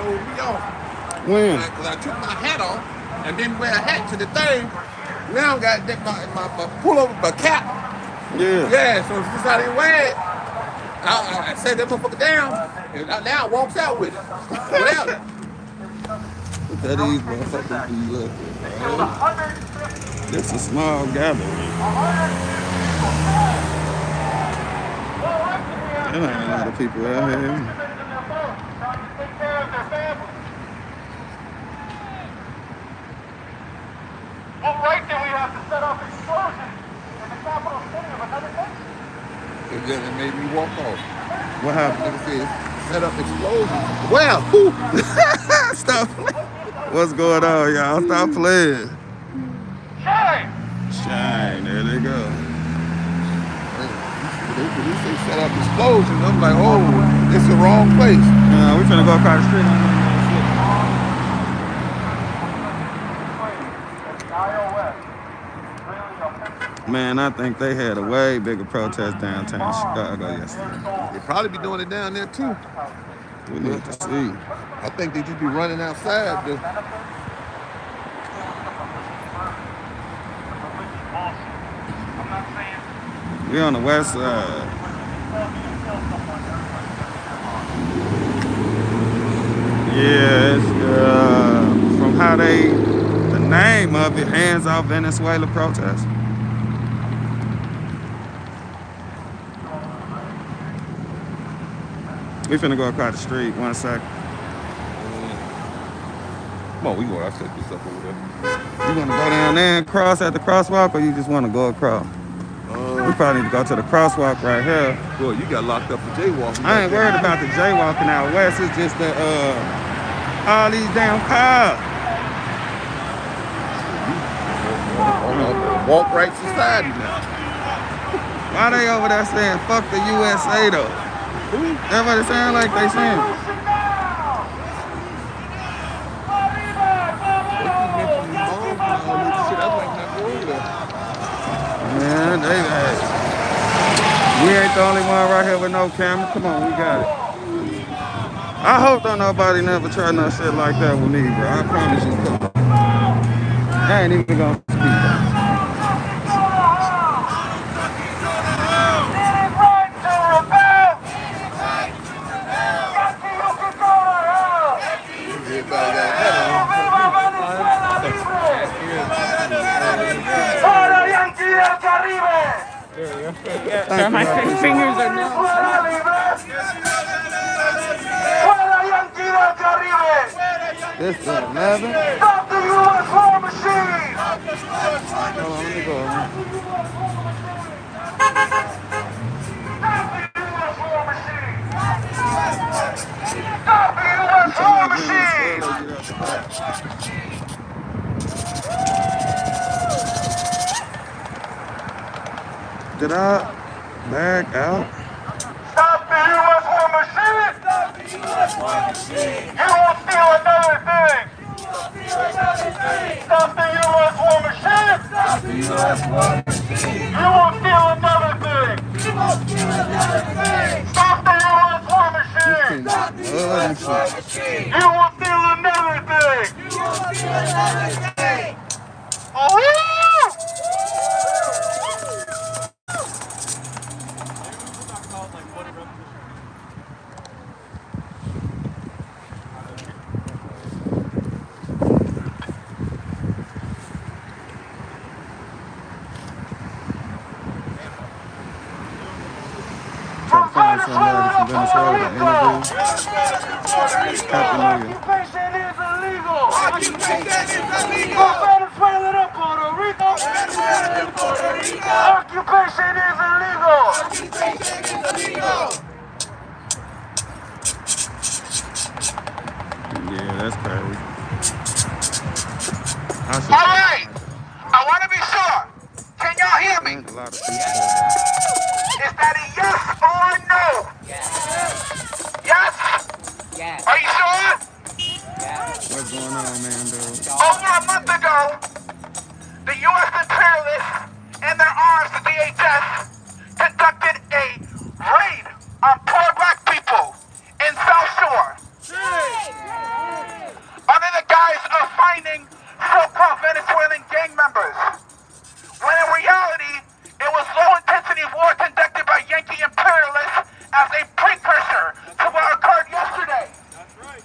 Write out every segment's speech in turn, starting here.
told me off. When? Because I took my hat off and didn't wear a hat to the thing. Now I got my pullover, my cap. Yeah. Yeah, so since I didn't wear it, I set that motherfucker down, and now it walks out with it. Without it. Look at these motherfuckers be looking, bro. This is a small gathering. There ain't a lot of people out here. What right do we have to set off explosions in the capital city of another country? It made me walk off. What happened? Nigga said, set up explosions. Well, who? Stop playing. What's going on, y'all? Stop playing. Shine! Shine, there they go. They say set up explosions. I'm like, oh, it's the wrong place. We finna go across the street. Man, I think they had a way bigger protest downtown Chicago yesterday. They probably be doing it down there too. We need to see. I think they just be running outside. We on the west side. Yeah, it's from how the name of it, Hands Off Venezuela protest. We finna go across the street, 1 second. Come on, we go. I'll set this up over there. You wanna go down there and cross at the crosswalk, or you just wanna go across? We probably need to go to the crosswalk right here. Boy, you got locked up for jaywalking. I ain't worried about the jaywalking out west. It's just the all these damn cars. Walk right society now. Why they over there saying fuck the USA though? That's what it sound like they saying. Man, we ain't the only one right here with no camera. Come on, we got it. I hope don't nobody never try no shit like that with me, bro. I promise you. I ain't even gonna speak. My fingers are numb. This is 11. Stop the U.S. war machine! Hold on, let me go. Stop the U.S. war machine! Did I back out? Stop the U.S. war machine! Stop the U.S. war machine! You won't steal another thing! Stop the U.S. war machine! Stop the U.S. war machine! You won't steal another thing! You won't steal another thing! Stop the U.S. war machine! Stop the U.S. war machine! You won't steal another thing! You won't steal another thing! Oh! Try to find somebody from Venezuela to interview. Happy New Year. Occupation is illegal! Occupation is illegal! Venezuela to Puerto Rico! Venezuela to Puerto Rico! Occupation is illegal! Occupation is illegal! Yeah, that's crazy. All right! I want to be sure. Can y'all hear me? A lot of people. Is that a yes or a no? Yes. Yes? Yes. Are you sure? Yes. What's going on, man, dude? Over a month ago, the U.S. imperialists and their arms, the DHS, conducted a raid on poor black people in South Shore. members. When in reality, it was low-intensity war conducted by Yankee imperialists as a precursor to what occurred yesterday. That's right.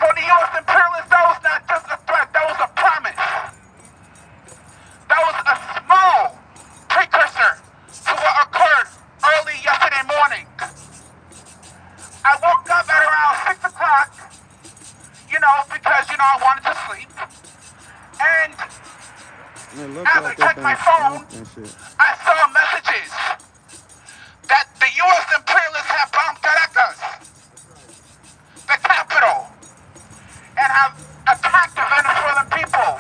For the U.S. imperialists, that was not just a threat, that was a promise. That was a small precursor to what occurred early yesterday morning. I woke up at around 6 o'clock, because, I wanted to sleep. And as I checked my phone, I saw messages that the U.S. imperialists have bombed Caracas, the capital, and have attacked the Venezuelan people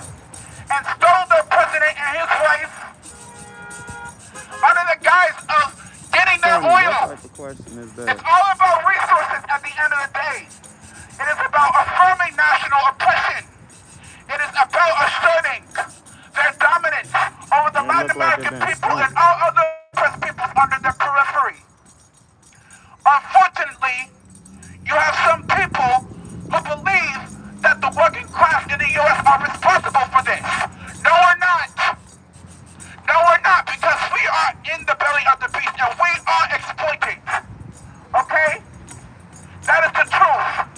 and stole their president and his wife under the guise of getting their oil. It's all about resources at the end of the day. It is about affirming national oppression. It is about asserting their dominance over the Latin American people and all other oppressed peoples under their periphery. Unfortunately, you have some people who believe that the working class in the U.S. are responsible for this. No, we're not. No, we're not, because we are in the belly of the beast and we are exploited. Okay? That is the truth.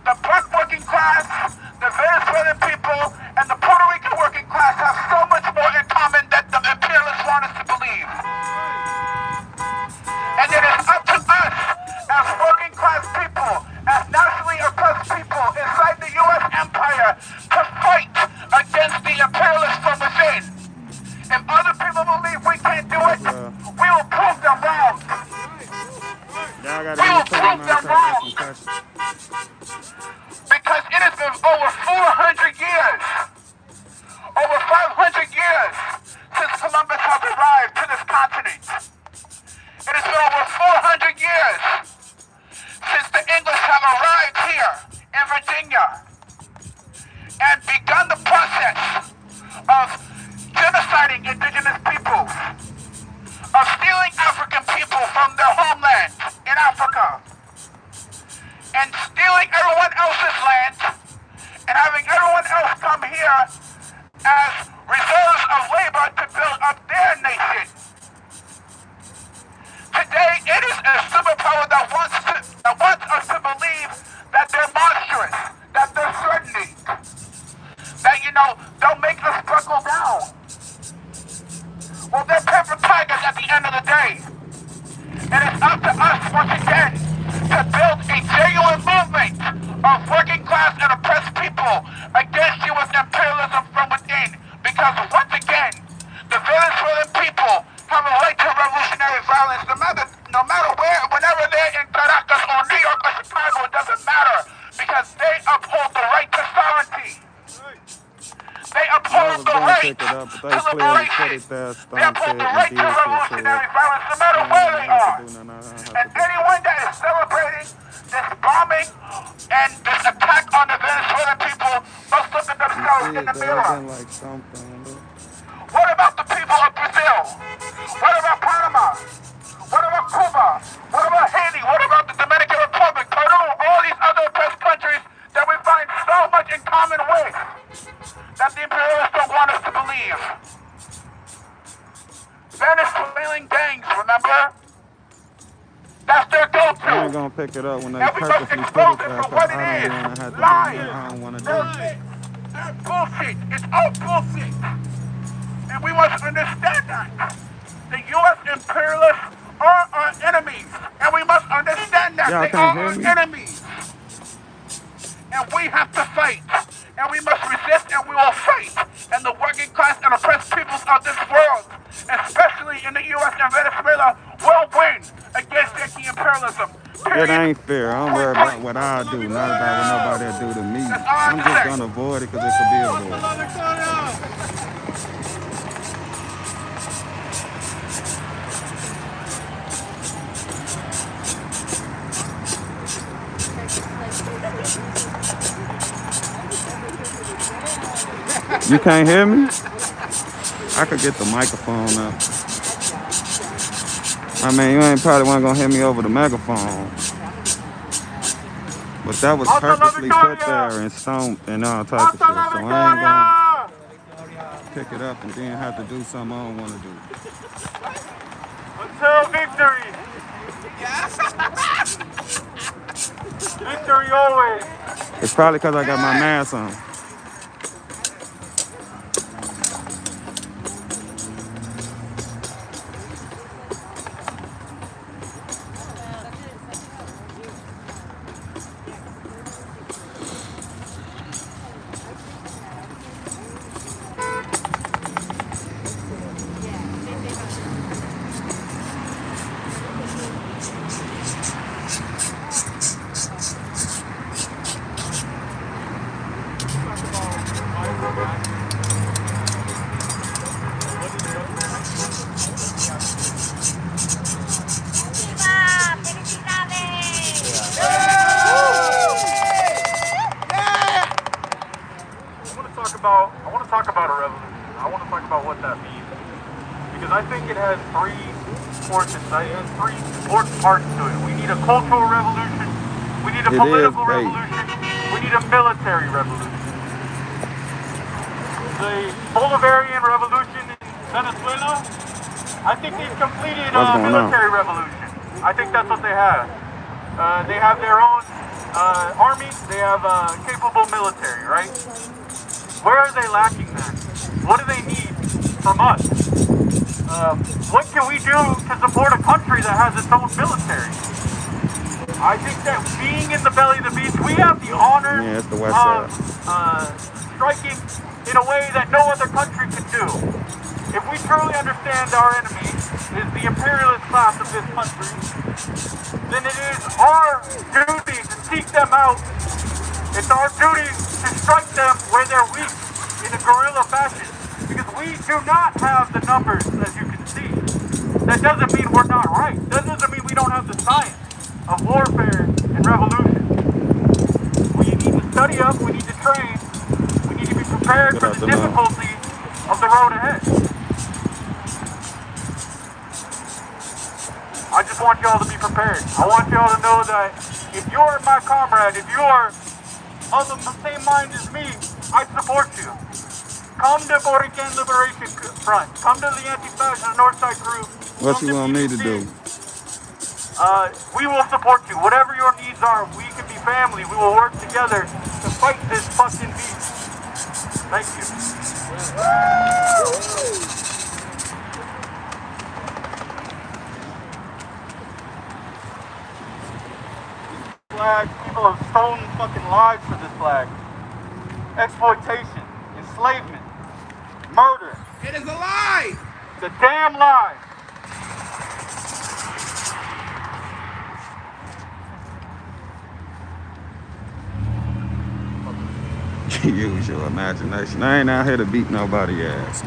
The black working class, the Venezuelan people, and the Puerto Rican working class have so much more in common than the imperialists want us to believe. And it is up to us, as working class people, as nationally oppressed people inside the U.S. empire, to fight against the imperialists from within. If other people believe we can't do it, we will prove them wrong. We will prove them wrong. Because it has been over 400 years, over 500 years since Columbus has arrived to this continent. It has been over 400 years since the English have arrived here in Virginia and begun the process of genociding indigenous peoples, of stealing African people from their homeland in Africa, and stealing everyone else's land and having everyone else come here as reserves of labor to build up their nation. Today, it is a superpower that wants us to believe that they're monstrous, that they're threatening, that, they'll make us buckle down. Well, they're paper tigers at the end of the day. And it's up to us, once again, to build a genuine movement of working class and oppressed people against U.S. imperialism from within. Because, once again, the Venezuelan people have a right to revolutionary violence no matter where, whenever they're in Caracas or New York or Chicago, it doesn't matter. Because they uphold the right to sovereignty. They uphold the right to liberation. They uphold the right to revolutionary violence no matter where they are. And anyone that is celebrating this bombing and this attack on the Venezuelan people must look at themselves in the mirror. What about the people of Brazil? What about Panama? What about Cuba? What about Haiti? What about the Dominican Republic? Peru? All these other oppressed countries that we find so much in common with that the imperialists don't want us to believe. Venezuelan gangs, remember? That's their go-to. I ain't gonna pick it up when they purposely put it there, because I don't want to do it. They're bullshit. It's all bullshit. And we must understand that. The U.S. imperialists are our enemies. And we must understand that they are our enemies. And we have to fight. And we must resist and we will fight. And the working class and oppressed peoples of this world, especially in the U.S. and Venezuela, will win against Yankee imperialism. It ain't fair. I don't worry about what I do, not about what nobody will do to me. I'm just going to avoid it because it could be avoided. You can't hear me? I could get the microphone up. I mean, you ain't probably wasn't gonna hear me over the megaphone. But that was purposely put there and all types of shit. So I ain't gonna pick it up and then have to do something I don't want to do. Until victory. Victory always. It's probably because I got my mask on. I want to talk about a revolution. I want to talk about what that means. Because I think it has three portions. It has three important parts to it. We need a cultural revolution. We need a political revolution. We need a military revolution. The Bolivarian revolution in Venezuela, I think they've completed a military revolution. I think that's what they have. They have their own army. They have a capable military, right? Where are they lacking then? What do they need from us? What can we do to support a country that has its own military? I think that being in the belly of the beast, we have the honor of striking in a way that no other country can do. If we truly understand our enemy is the imperialist class of this country, then it is our duty to seek them out. It's our duty to strike them where they're weak in a guerrilla fashion. Because we do not have the numbers, as you can see. That doesn't mean we're not right. That doesn't mean we don't have the science of warfare and revolution. We need to study up, we need to train, we need to be prepared for the difficulty of the road ahead. I just want y'all to be prepared. I want y'all to know that if you're my comrade, if you're of the same mind as me, I support you. Come to Puerto Rican Liberation Front. Come to the Anti-Fascist Northside Group. What you want me to do? We will support you. Whatever your needs are, we can be family. We will work together to fight this fucking beast. Thank you. Flag. People have stolen fucking lives for this flag. Exploitation, enslavement, murder. It is a lie. It's a damn lie. Use your imagination. I ain't out here to beat nobody ass.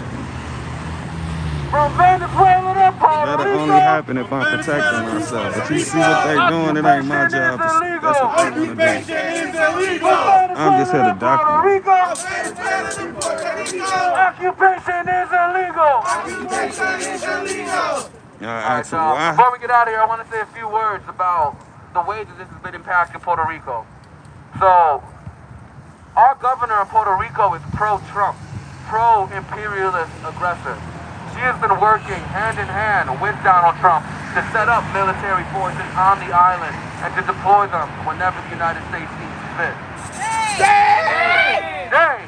From Venezuela to Puerto Rico. That'll only happen if I'm protecting myself. But you see what they doing, it ain't my job. That's what they want to do. I'm just here to document. Occupation is illegal. Why? Before we get out of here, I want to say a few words about the way that this has been impacting Puerto Rico. So, our governor of Puerto Rico is pro-Trump, pro-imperialist aggressor. She has been working hand in hand with Donald Trump to set up military forces on the island and to deploy them whenever the United States needs fit. Hey!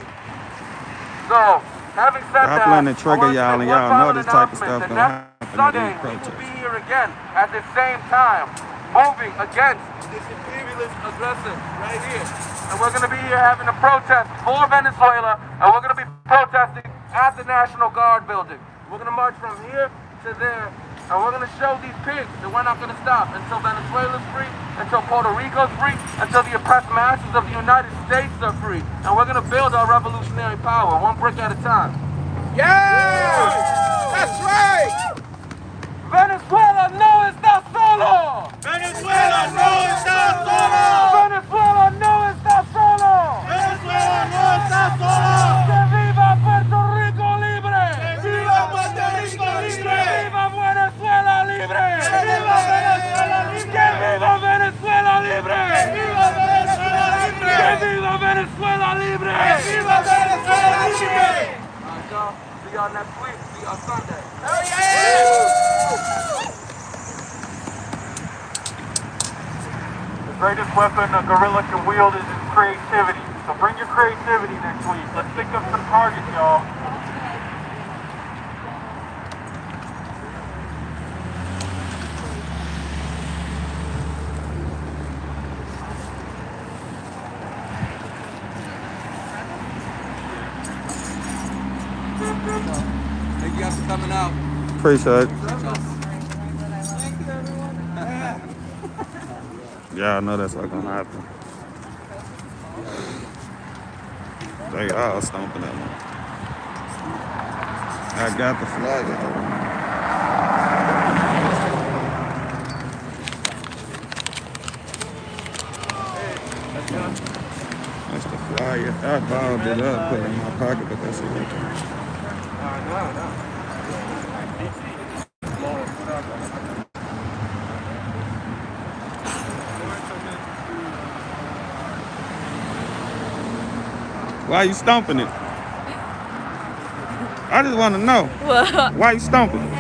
So, having said that, I plan to trigger y'all and y'all know this type of stuff gonna happen. Sunday, we will be here again at the same time, moving against this imperialist aggressor right here. And we're going to be here having a protest for Venezuela, and we're going to be protesting at the National Guard building. We're going to march from here to there, and we're going to show these pigs that we're not going to stop until Venezuela's free, until Puerto Rico's free, until the oppressed masses of the United States are free. And we're going to build our revolutionary power, one brick at a time. Yeah! That's right! Venezuela no está solo! Venezuela no está solo! Venezuela no está solo! Venezuela no está solo! ¡Que viva Puerto Rico libre! ¡Que viva Puerto Rico libre! ¡Que viva Venezuela libre! ¡Que viva Venezuela libre! ¡Que viva Venezuela libre! ¡Que viva Venezuela libre! ¡Que viva Venezuela libre! ¡Que viva Venezuela libre! See y'all next week. See y'all Sunday. Hell yeah! The greatest weapon a gorilla can wield is his creativity. So bring your creativity next week. Let's think of some targets, y'all. Thank you guys for coming out. Appreciate it. Yeah, I know that's not gonna happen. They all stomping at me. I got the flag out. That's the flyer. I balled it up, put it in my pocket, but that's it. Why you stomping it? I just want to know. Well, Why you stomping it?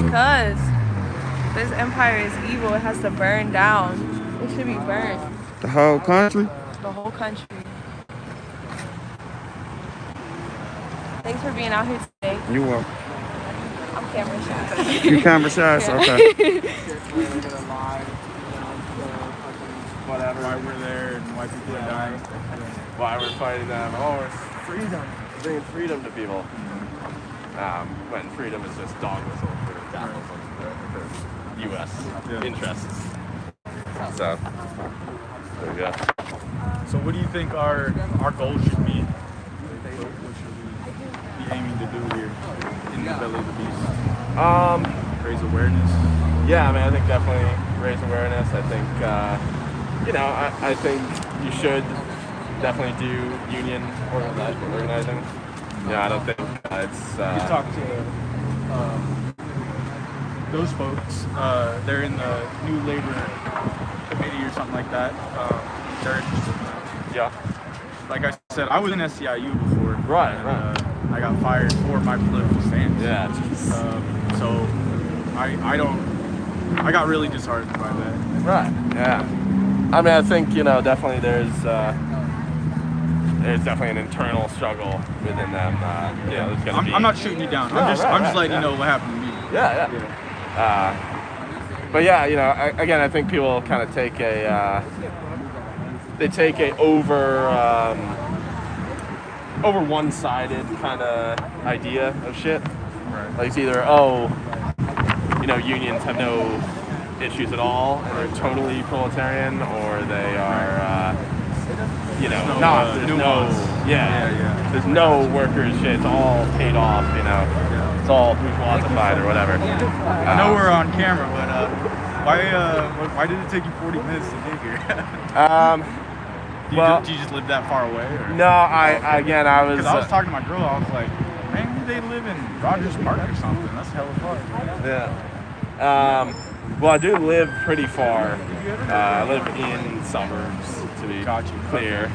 because this empire is evil. It has to burn down. It should be burned. The whole country? The whole country. Thanks for being out here today. You welcome. I'm camera shy. You camera shy? So okay. Whatever. Why we're there and why people are dying. Why we're fighting them. Oh, it's freedom. We're bringing freedom to people. When freedom is just dog whistle for U.S. interests. So, there we go. So what do you think our goal should be? What should we be aiming to do here in the belly of the beast? Raise awareness. Yeah, I mean, I think definitely raise awareness. I think, I think you should definitely do union organizing. Yeah, I don't think it's... You talk to those folks. They're in the New Labor Committee or something like that. They're interested in that. Yeah. Like I said, I was in SCIU before. Right, and, right. I got fired for my political stance. Yeah. So I got really disheartened by that. Right, yeah. I mean, I think, definitely there's definitely an internal struggle within them. There's gonna be... I'm not shooting you down. I'm just letting you know what happened to me. Yeah. But yeah, again, I think people kind of take a over one-sided kind of idea of shit. Right. Like it's either unions have no issues at all and they're totally proletarian, or they are there's no workers shit. It's all paid off. It's all bourgeoisified or whatever. I know we're on camera, but why did it take you 40 minutes to get here? Do you just live that far away? Or? No, I was... Because I was talking to my girl, I was like, maybe they live in Rogers Park or something. That's hella far. Yeah. Well, I do live pretty far. I live in suburbs, to be clear.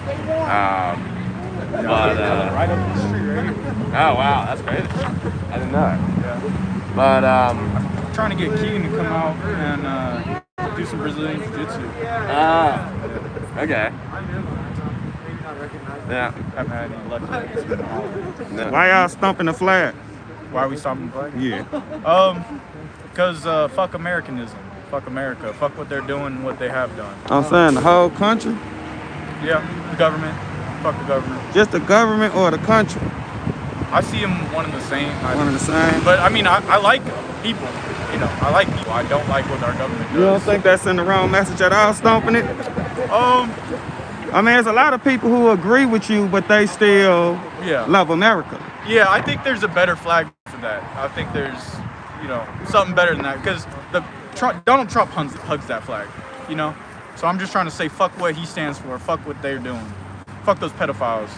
Right up the street, right? Oh, wow, that's crazy. I didn't know. Yeah. But, I'm trying to get Keegan to come out and do some Brazilian Jiu-Jitsu. Okay. Yeah. Haven't had any luck with it. No. Why y'all stomping the flag? Why are we stopping the flag? Yeah. Because fuck Americanism. Fuck America. Fuck what they're doing, what they have done. I'm saying the whole country? Yeah, the government. Fuck the government. Just the government or the country? I see them one and the same. One and the same? But I mean, I like people. I like people. I don't like what our government does. You don't think that's in the wrong message at all, stomping it? I mean, there's a lot of people who agree with you, but they still love America. Yeah, I think there's a better flag for that. I think there's, something better than that. Because Donald Trump hugs that flag, So I'm just trying to say fuck what he stands for. Fuck what they're doing. Fuck those pedophiles.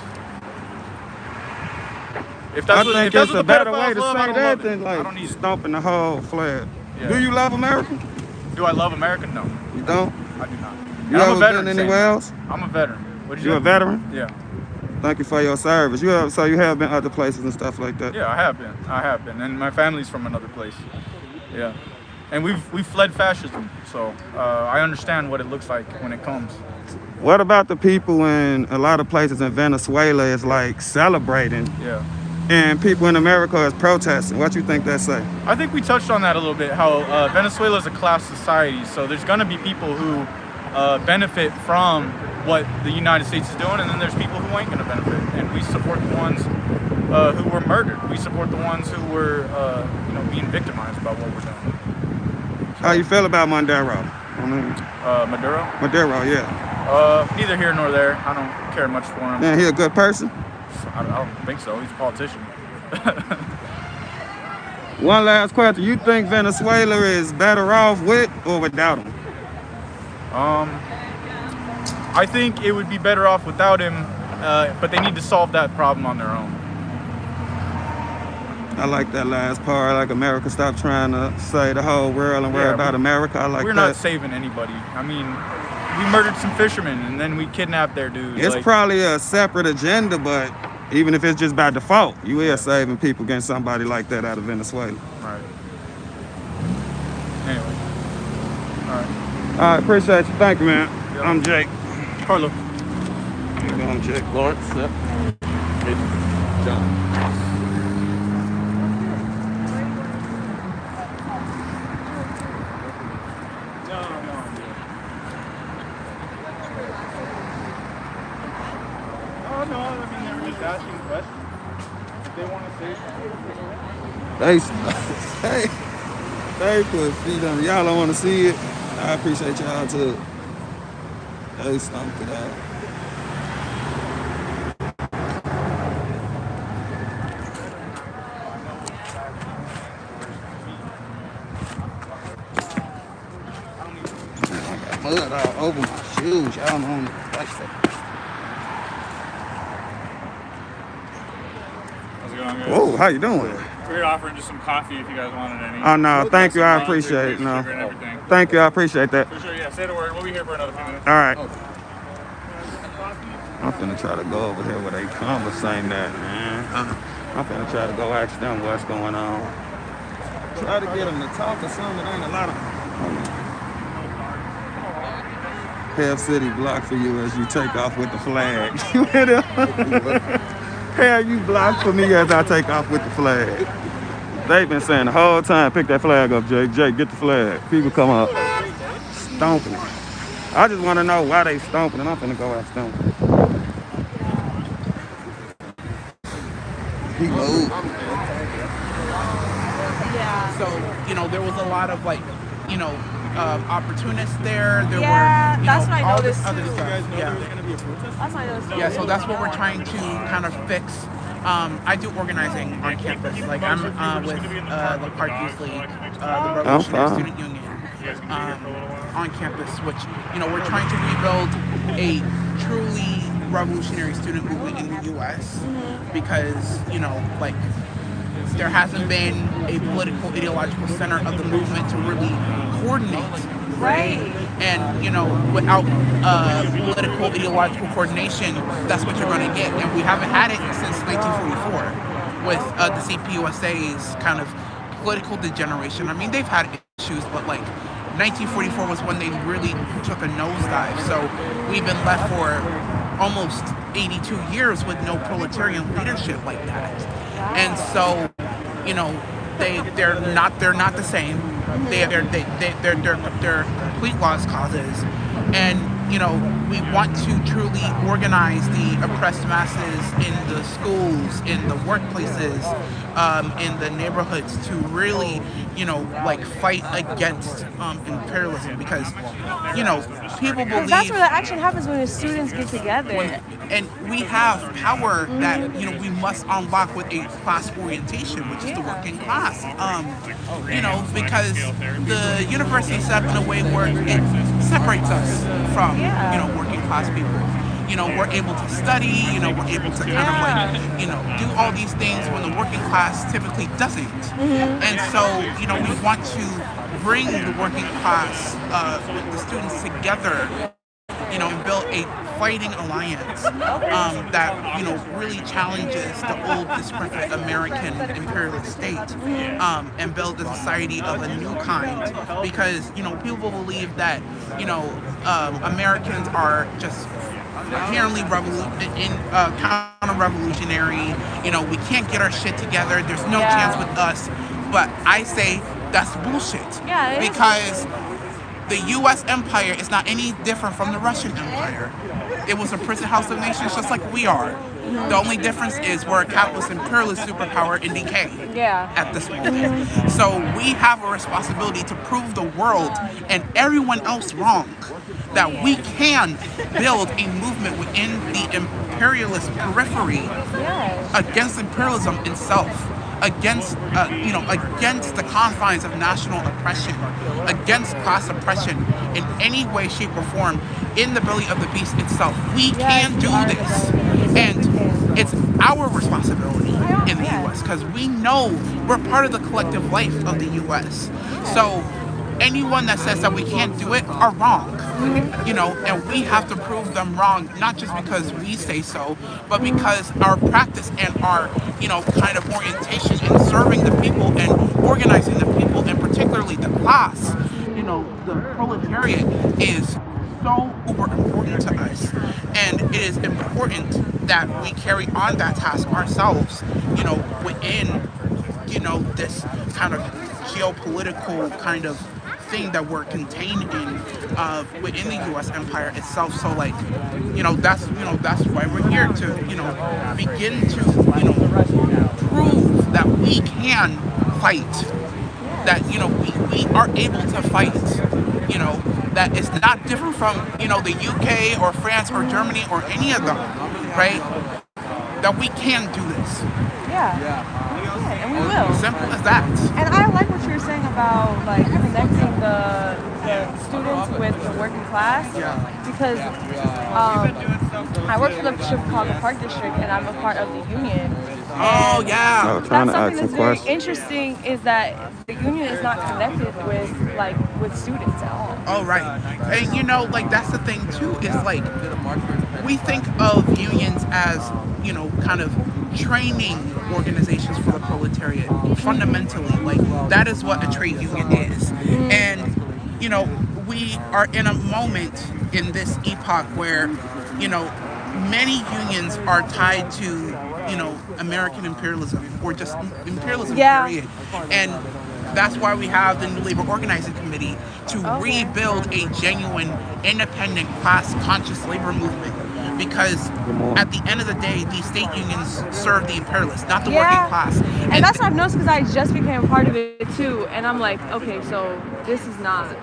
If that's I think that's it's a the better way to love, say that than I don't need like it. stomping the whole flag. Yeah. Do you love America? Do I love America? No, You don't? I do not. You I'm ever a veteran. been anywhere else? I'm a veteron. What did you You a say? veteran? Yeah. Thank you for your service. So you have been other places and stuff like that? Yeah, I have been. And my family's from another place. Yeah. And we've fled fascism, so I understand what it looks like when it comes. What about the people in a lot of places in Venezuela is like celebrating? Yeah. And people in America is protesting. What you think that say? I think we touched on that a little bit, how Venezuela is a class society, so there's going to be people who benefit from what the United States is doing, and then there's people who ain't going to benefit. And we support the ones who were murdered. We support the ones who were being victimized by what we're doing. How you feel about Maduro? Maduro? Maduro, yeah. Neither here nor there. I don't care much for him. Man, he a good person? I don't think so. He's a politician. One last question. You think Venezuela is better off with or without him? I think it would be better off without him, but they need to solve that problem on their own. I like that last part. Like America stop trying to save the whole world and worry about America. I like we're that. We're not saving anybody. I mean, we murdered some fishermen and then we kidnapped their dudes. It's probably a separate agenda, but even if it's just by default, you are saving people against somebody like that out of Venezuela. Right. Anyway. All right. All right, appreciate you. Thank you, man. Yep. I'm Jake. Carlo. I'm Jake. Lawrence. Yep. John. No, I mean, they were just asking questions. If they want to say something. They put feet on. Y'all don't want to see it. I appreciate y'all too. They stumped it out. Man, I got mud all over my shoes. Y'all don't want to touch that. Whoa, how you doing? We're offering just some coffee if you guys wanted any. Oh, no, thank you. I appreciate it. No. Thank you. I appreciate that. For sure, yeah. Say the word. We'll be here for another few minutes. All right. I'm finna try to go over here where they conversating that, man. I'm finna try to go ask them what's going on. Try to get them to talk or something. There ain't a lot of... Half city blocked for you as you take off with the flag. You hear that? Hell, you blocked for me as I take off with the flag. They've been saying the whole time, pick that flag up, Jake. Jake, get the flag. People come up stomping it. I just want to know why they stomping it. I'm finna go ask them. He moved. Yeah. So, there was a lot of opportunists there. There Yeah, were, that's what I all this noticed other too. stuff. Yeah. That's what I noticed. Yeah, so that's what we're trying to kind of fix. I do organizing on campus. Like I'm with the Park Youth League, the Revolutionary Student Union, on campus, which we're trying to rebuild a truly revolutionary student movement in the U.S. because there hasn't been a political ideological center of the movement to really coordinate. Right. And without political ideological coordination, that's what you're going to get. And we haven't had it since 1944 with the CPUSA's kind of political degeneration. I mean, they've had issues, but 1944 was when they really took a nosedive. So we've been left for almost 82 years with no proletarian leadership like that. And so, they're not the same. They're complete lost causes, and we want to truly organize the oppressed masses in the schools, in the workplaces, in the neighborhoods to really fight against imperialism, because people believe that's where the action happens, when the students get together. And we have power that we must unlock with a class orientation, which is the working class. Because the university is set up in a way where it separates us from working class people. We're able to study. We're able to kind of do all these things when the working class typically doesn't. And so we want to bring the working class with the students together and build a fighting alliance that, really challenges the old discredited American imperialist state, and build a society of a new kind. Because, people believe that, Americans are just inherently counter-revolutionary. We can't get our shit together. There's no chance with us. But I say that's bullshit. Yeah, because the U.S. empire is not any different from the Russian empire. It was a prison house of nations just like we are. The only difference is we're a capitalist imperialist superpower in decay at this moment. So we have a responsibility to prove the world and everyone else wrong that we can build a movement within the imperialist periphery against imperialism itself, against against the confines of national oppression, against class oppression in any way, shape, or form in the belly of the beast itself. We can do this, and it's our responsibility in the U.S. because we know we're part of the collective life of the U.S. So anyone that says that we can't do it are wrong, and we have to prove them wrong, not just because we say so, but because our practice and our, kind of orientation in serving the people and organizing the people, and particularly the class, the proletariat, is so uber important to us. And it is important that we carry on that task ourselves, within, this kind of geopolitical kind of thing that we're contained in within the U.S. empire itself. So that's why we're here to begin to prove that we can fight, that we are able to fight, that it's not different from the UK or France or Germany or any of them, right? That we can do this. And we will. Simple as that. And I like what you're saying about connecting the students with the working class. Because I work for the Chicago Park District, and I'm a part of the union. That's something that's very interesting, is that the union is not connected with students at all. Oh, right. And that's the thing too, is we think of unions as, kind of training organizations for the proletariat. Fundamentally, that is what a trade union is. And, we are in a moment in this epoch where, many unions are tied to, American imperialism, or just imperialism, period. And that's why we have the New Labor Organizing Committee to rebuild a genuine, independent, class-conscious labor movement. Because at the end of the day, these state unions serve the imperialists, not the working class. And that's what I've noticed, because I just became a part of it too. And I'm like, okay, so this is not.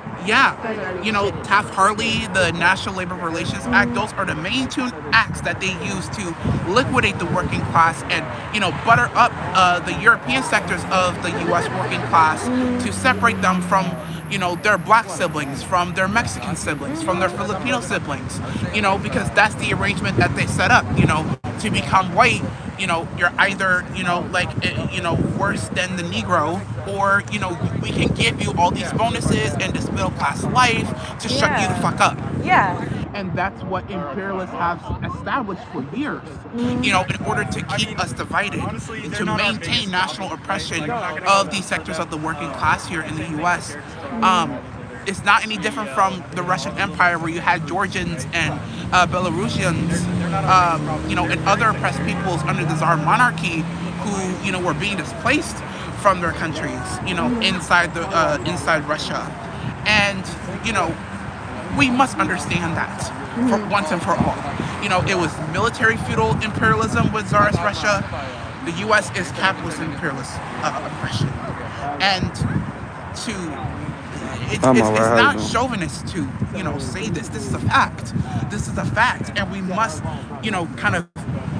Taft-Hartley, the National Labor Relations Act, those are the main two acts that they use to liquidate the working class and, butter up the European sectors of the U.S. working class to separate them from, their black siblings, from their Mexican siblings, from their Filipino siblings, because that's the arrangement that they set up, to become white. You're either, worse than the Negro, or, we can give you all these bonuses and this middle class life to shut you the fuck up. And that's what imperialists have established for years, in order to keep us divided, to maintain national oppression of these sectors of the working class here in the U.S. It's not any different from the Russian Empire, where you had Georgians and Belarusians, and other oppressed peoples under the Tsar monarchy who, were being displaced from their countries, inside Russia. And, we must understand that for once and for all. It was military feudal imperialism with Tsarist Russia. The U.S. is capitalist imperialist oppression. And it's not chauvinist to, say this. This is a fact. This is a fact. And we must, kind of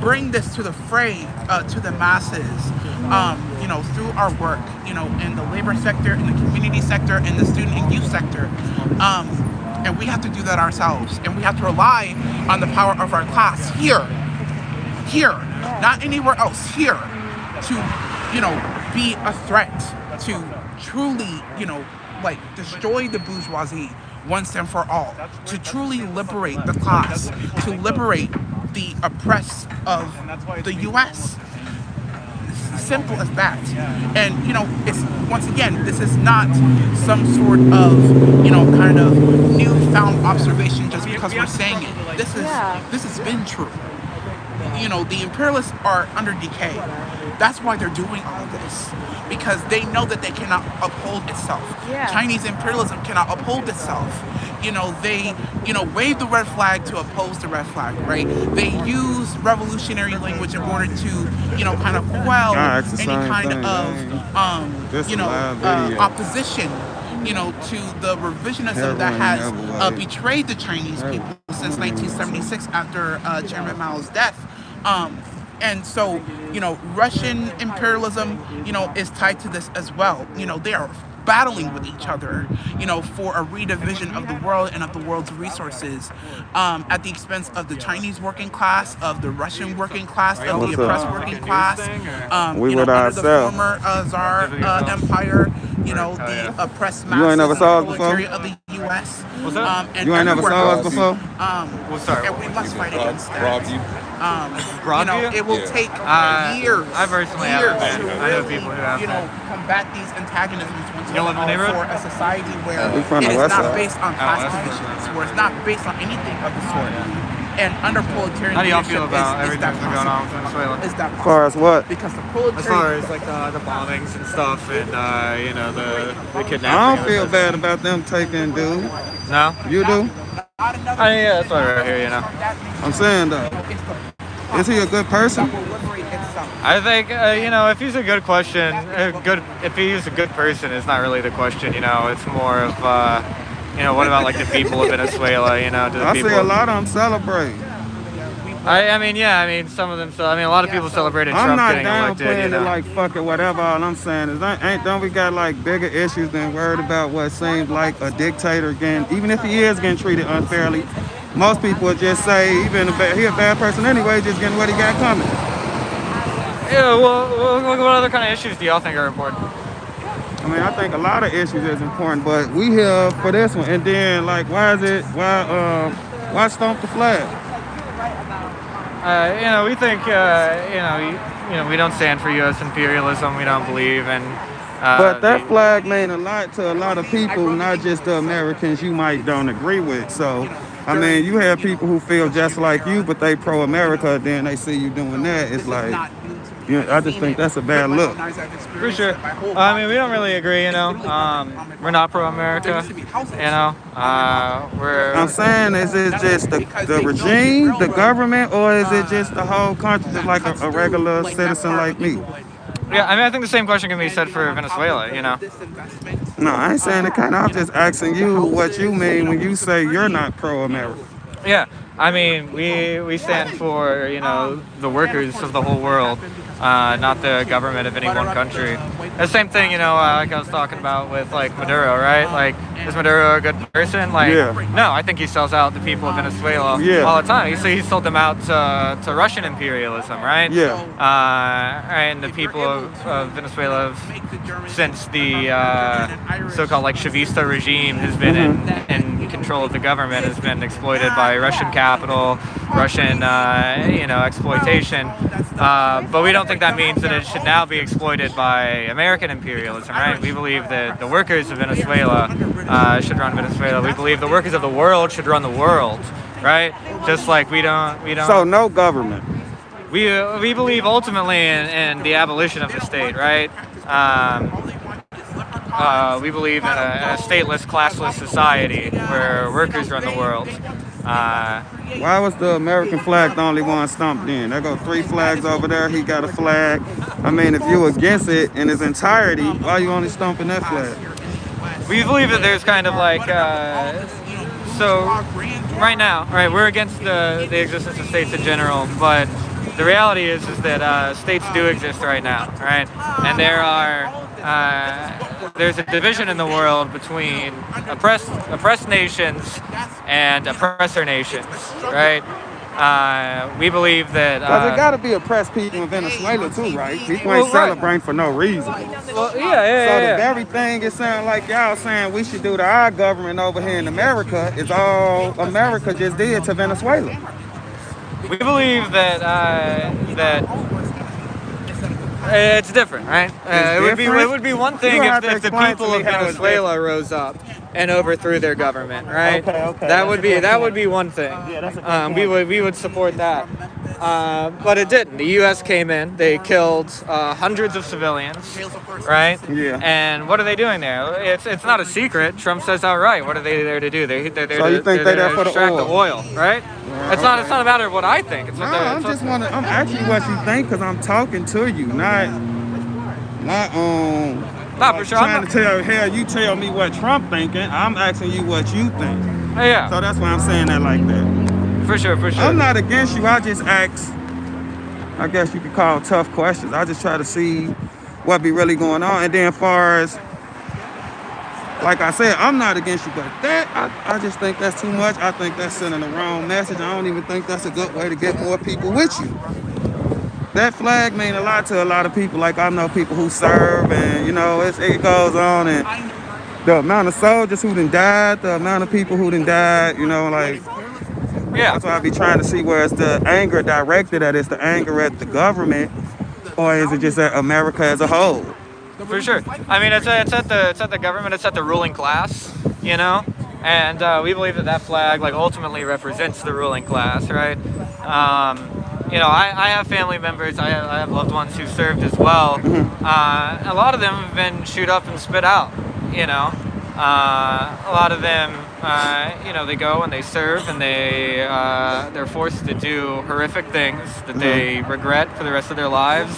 bring this to the fray, to the masses, through our work, in the labor sector, in the community sector, in the student and youth sector. And we have to do that ourselves. And we have to rely on the power of our class here, not anywhere else, here, to be a threat, to truly, destroy the bourgeoisie once and for all, to truly liberate the class, to liberate the oppressed of the U.S. Simple as that. And it's, once again, this is not some sort of kind of newfound observation just because we're saying it. This has been true. The imperialists are under decay. That's why they're doing all of this, because they know that they cannot uphold itself. Chinese imperialism cannot uphold itself. They wave the red flag to oppose the red flag, right? They use revolutionary language in order to kind of quell any kind of opposition to the revisionism that has betrayed the Chinese people since 1976 after Chairman Mao's death. And so, Russian imperialism, is tied to this as well. They are battling with each other, for a redivision of the world and of the world's resources, at the expense of the Chinese working class, of the Russian working class, of the oppressed working class, under the former Tsar Empire, the oppressed masses of the proletariat of the U.S. And you ain't never saw us before? And we must fight against that. It will take years. I personally haven't years been. to I know really, people who have been. combat these antagonisms once You live in the neighborhood? for a society where We from it the is west not side. based on class divisions, where it's not based on anything of the sort. And under proletarian How do y'all feel leadership, about is everything that that's been going on with possible? Venezuela? Is that As far as what? Because the As proletarian... far as like the bombings and stuff, and the kidnapping. I don't feel bad about them taking dude. No? You do? Yeah, that's why we're here, I'm saying though, is he a good person? I think if he's a good question, if he's a good person, it's not really the question. It's more of what about like the people of Venezuela? Do the I people? see a lot of them celebrate. I mean, some of them. A lot of people celebrated I'm Trump not getting down elected. playing it like fuck it, whatever. All I'm saying is, don't we got like bigger issues than worried about what seems like a dictator getting, even if he is getting treated unfairly. Most people would just say, even he a bad person anyway, just getting what he got coming. Yeah, well, what other kind of issues do y'all think are important? I mean, I think a lot of issues is important, but we here for this one. And then, like, why stomp the flag? We think, we don't stand for U.S. imperialism. We don't believe in. But that flag means a lot to a lot of people, not just the Americans you might don't agree with. So, I mean, you have people who feel just like you, but they pro-America, then they see you doing that. It's like, I just think that's a bad look. For sure. I mean, we don't really agree, we're not pro-America, I'm saying, is it just the regime, the government, or is it just the whole country, just like a regular citizen like me? Yeah, I mean, I think the same question can be said for Venezuela, No, I ain't saying it kind of. I'm just asking you what you mean when you say you're not pro-America. Yeah, I mean, we stand for, the workers of the whole world, not the government of any one country. The same thing, like I was talking about with, like, Maduro, right? Like, is Maduro a good person? Like, no, I think he sells out the people of Venezuela all the time. He sold them out to Russian imperialism, right? And the people of Venezuela, since the so-called, like, Chavista regime has been in control of the government, has been exploited by Russian capital, Russian, exploitation. But we don't think that means that it should now be exploited by American imperialism, right? We believe that the workers of Venezuela should run Venezuela. We believe the workers of the world should run the world, right? Just like we don't. So no government. We believe ultimately in the abolition of the state, right? We believe in a stateless, classless society where workers run the world. Why was the American flag the only one stomped in? There go 3 flags over there. He got a flag. I mean, if you against it in its entirety, why you only stomping that flag? We believe that there's kind of like, so right now, right, we're against the existence of states in general, but the reality is that states do exist right now, right? And there's a division in the world between oppressed nations and oppressor nations, right? We believe that. Because it got to be oppressed people in Venezuela too, right? People ain't celebrating for no reason. Well, So yeah. the very thing it sounds like y'all saying we should do to our government over here in America is all America just did to Venezuela. We believe that it's different, right? It would be one thing if the people of Venezuela rose up and overthrew their government, right? Okay. That would be one thing. We would support that. But it didn't. The U.S. came in. They killed hundreds of civilians, right? Yeah. And what are they doing there? It's not a secret. Trump says outright. What are they there to do? They're there So you think they're there for the extract oil? the oil, right? It's not a matter of what I think. It's what I'm asking what you think because I'm talking to you, not for sure. Trying to you tell me what Trump thinking. I'm asking you what you think. Yeah. So that's why I'm saying that like that. For sure. I'm not against you. I just ask, I guess you could call tough questions. I just try to see what be really going on. And then as far as, like I said, I'm not against you, but that, I just think that's too much. I think that's sending the wrong message. I don't even think that's a good way to get more people with you. That flag mean a lot to a lot of people. Like I know people who serve and, you know, it goes on. And the amount of soldiers who done died, the amount of people who done died, you know, like, yeah. That's why I be trying to see where it's the anger directed at. Is the anger at the government or is it just at America as a whole? For sure. I mean, it's at the government, it's at the ruling class, you know? And we believe that flag, like, ultimately represents the ruling class, right? You know, I have family members, I have loved ones who served as well. A lot of them have been shoot up and spit out, you know? A lot of them, you know, they go and they serve and they're forced to do horrific things that they regret for the rest of their lives.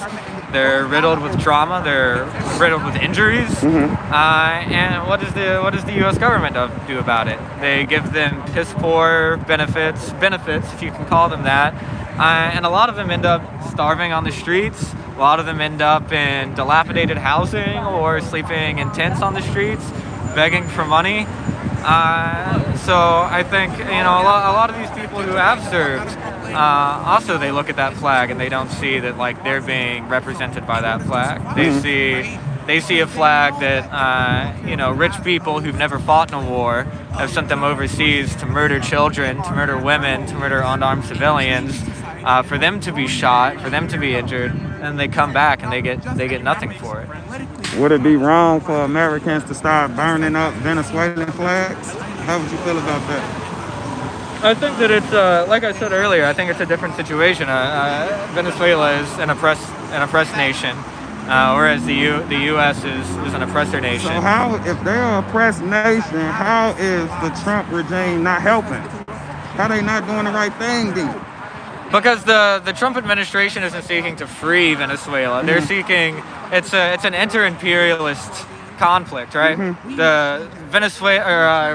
They're riddled with trauma. They're riddled with injuries. And what does the U.S. government do about it? They give them piss poor benefits, if you can call them that. And a lot of them end up starving on the streets. A lot of them end up in dilapidated housing or sleeping in tents on the streets, begging for money. So I think, you know, a lot of these people who have served, also they look at that flag and they don't see that, like, they're being represented by that flag. They see a flag that, you know, rich people who've never fought in a war have sent them overseas to murder children, to murder women, to murder unarmed civilians, for them to be shot, for them to be injured, and they come back and they get nothing for it. Would it be wrong for Americans to start burning up Venezuelan flags? How would you feel about that? I think that it's, like I said earlier, I think it's a different situation. Venezuela is an oppressed nation, whereas the U.S. is an oppressor nation. So how, if they're an oppressed nation, how is the Trump regime not helping? How they not doing the right thing then? Because the Trump administration isn't seeking to free Venezuela. They're seeking, it's an inter-imperialist conflict, right? The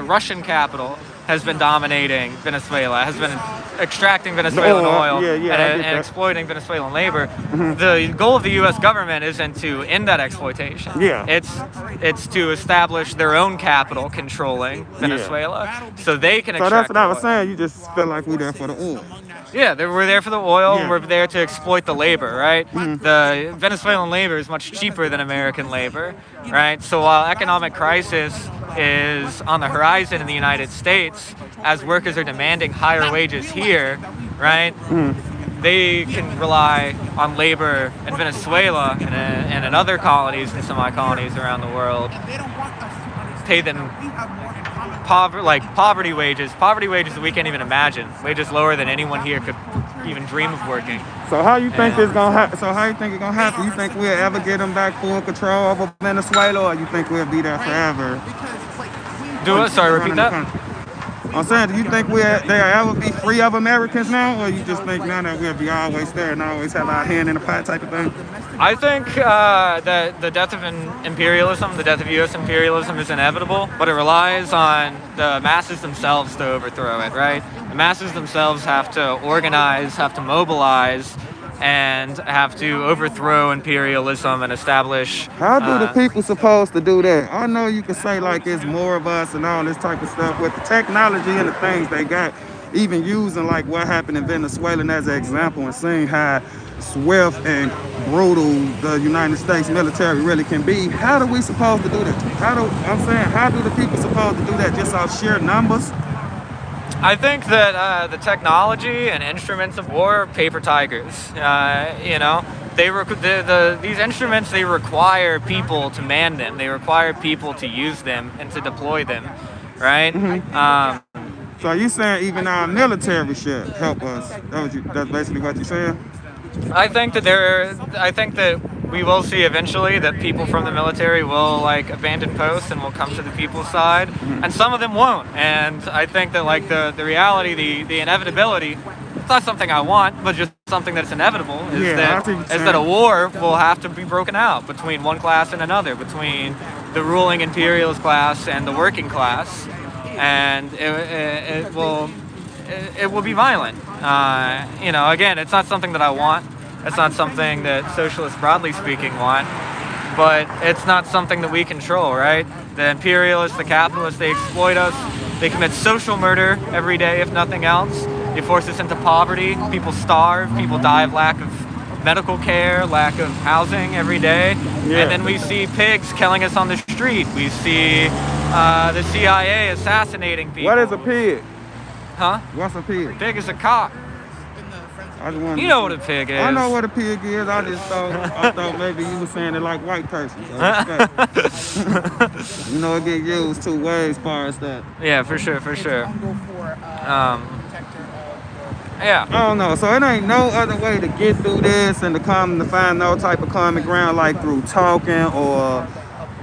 Russian capital has been dominating Venezuela, has been extracting Venezuelan oil and exploiting Venezuelan labor. The goal of the U.S. government isn't to end that exploitation. It's to establish their own capital controlling Venezuela so they can extract. So that's what I was saying. You just feel like we're there for the oil. Yeah, we're there for the oil, and we're there to exploit the labor, right? The Venezuelan labor is much cheaper than American labor, right? So while economic crisis is on the horizon in the United States, as workers are demanding higher wages here, right? They can rely on labor in Venezuela and in other colonies and semi-colonies around the world, pay them poverty wages that we can't even imagine, wages lower than anyone here could even dream of working. So how you think it's gonna happen? So how you think it's gonna happen? You think we'll ever get them back full control over Venezuela, or you think we'll be there forever? Repeat that. I'm saying, do you think they'll ever be free of Americans now, or you just think now that we'll be always there and always have our hand in the pot type of thing? I think that the death of imperialism, the death of U.S. imperialism is inevitable, but it relies on the masses themselves to overthrow it, right? The masses themselves have to organize, have to mobilize, and have to overthrow imperialism and establish... How do the people supposed to do that? I know you can say, like, it's more of us and all this type of stuff with the technology and the things they got. even using like what happened in Venezuela as an example and seeing how swift and brutal the United States military really can be. How do we supposed to do that? How do the people supposed to do that? Just off sheer numbers? I think that the technology and instruments of war are paper tigers. You know, these instruments, they require people to man them. They require people to use them and to deploy them, right? So are you saying even our military should help us? That's basically what you're saying? I think that we will see eventually that people from the military will like abandon posts and will come to the people's side, and some of them won't. And I think that like the reality, the inevitability, it's not something I want, but just something that's inevitable is that a war will have to be broken out between one class and another, between the ruling imperialist class and the working class, and it will be violent. You know, again, it's not something that I want. It's not something that socialists, broadly speaking, want. But it's not something that we control, right? The imperialists, the capitalists, they exploit us. They commit social murder every day, if nothing else. They force us into poverty. People starve. People die of lack of medical care, lack of housing every day. Yeah. And then we see pigs killing us on the street. We see the CIA assassinating people. What is a pig? Huh? What's a pig? Pig is a cock. You know what a pig is. I know what a pig is. I thought maybe you were saying it like white persons. You know, it get used two ways as far as that. Yeah, for sure. Yeah. I don't know. So it ain't no other way to get through this and to find no type of common ground like through talking or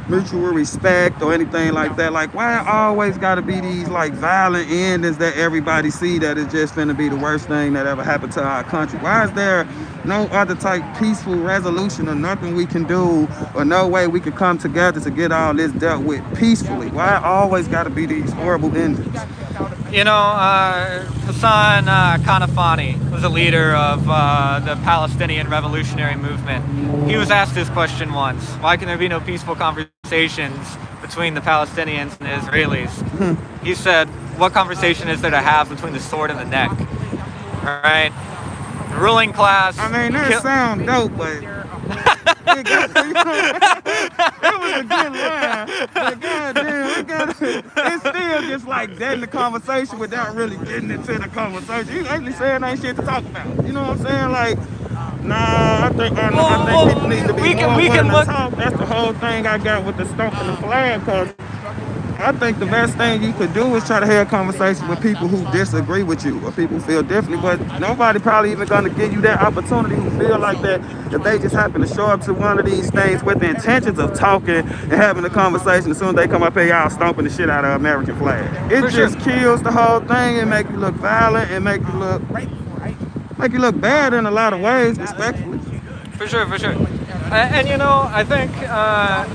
mutual respect or anything like that. Like, why always gotta be these like violent endings that everybody see that is just finna be the worst thing that ever happened to our country? Why is there no other type peaceful resolution or nothing we can do or no way we can come together to get all this dealt with peacefully? Why always gotta be these horrible endings? You know, Hassan Kanafani was a leader of the Palestinian revolutionary movement. He was asked this question once: why can there be no peaceful conversations between the Palestinians and the Israelis? He said, what conversation is there to have between the sword and the neck? All right? The ruling class... I mean, that sounds dope, but... it was a good line, but goddamn, it's still just like dead in the conversation without really getting into the conversation. You actually saying ain't shit to talk about. You know what I'm saying? Like, nah, I think people need to be more willing to talk. That's the whole thing I got with the stomping the flag, because I think the best thing you could do is try to have a conversation with people who disagree with you or people feel differently, but nobody probably even gonna give you that opportunity who feel like that if they just happen to show up to one of these things with the intentions of talking and having a conversation. As soon as they come up here, y'all stomping the shit out of the American flag. It just kills the whole thing and make you look violent and make you look bad in a lot of ways, respectfully. For sure. And you know, I think,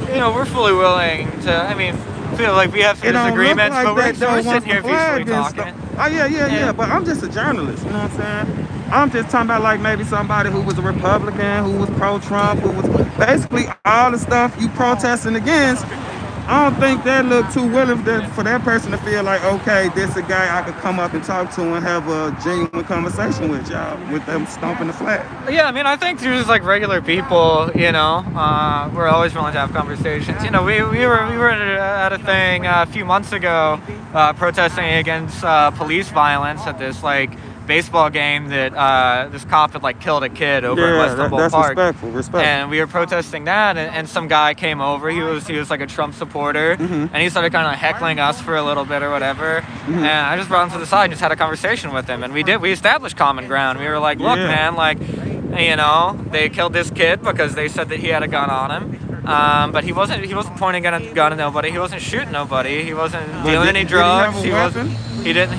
you know, we're fully willing to, I mean, feel like we have some disagreements, but we're sitting here peacefully talking. Oh, yeah, but I'm just a journalist, you know what I'm saying? I'm just talking about like maybe somebody who was a Republican, who was pro-Trump, who was basically all the stuff you protesting against. I don't think that look too willing for that person to feel like, okay, this is a guy I could come up and talk to and have a genuine conversation with y'all, with them stomping the flag. Yeah, I mean, I think there's like regular people, you know, we're always willing to have conversations. You know, we were at a thing a few months ago protesting against police violence at this like baseball game that this cop had like killed a kid over in West Humboldt Park. Respectful. And we were protesting that, and some guy came over. He was like a Trump supporter, and he started kind of heckling us for a little bit or whatever. And I just brought him to the side and just had a conversation with him, and we established common ground. We were like, look, man, like, you know, they killed this kid because they said that he had a gun on him. But he wasn't pointing a gun at nobody. He wasn't shooting nobody. He wasn't dealing any drugs. He didn't.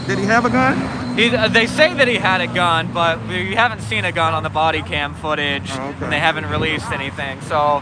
Did he have a gun? They say that he had a gun, but we haven't seen a gun on the body cam footage, and they haven't released anything. So,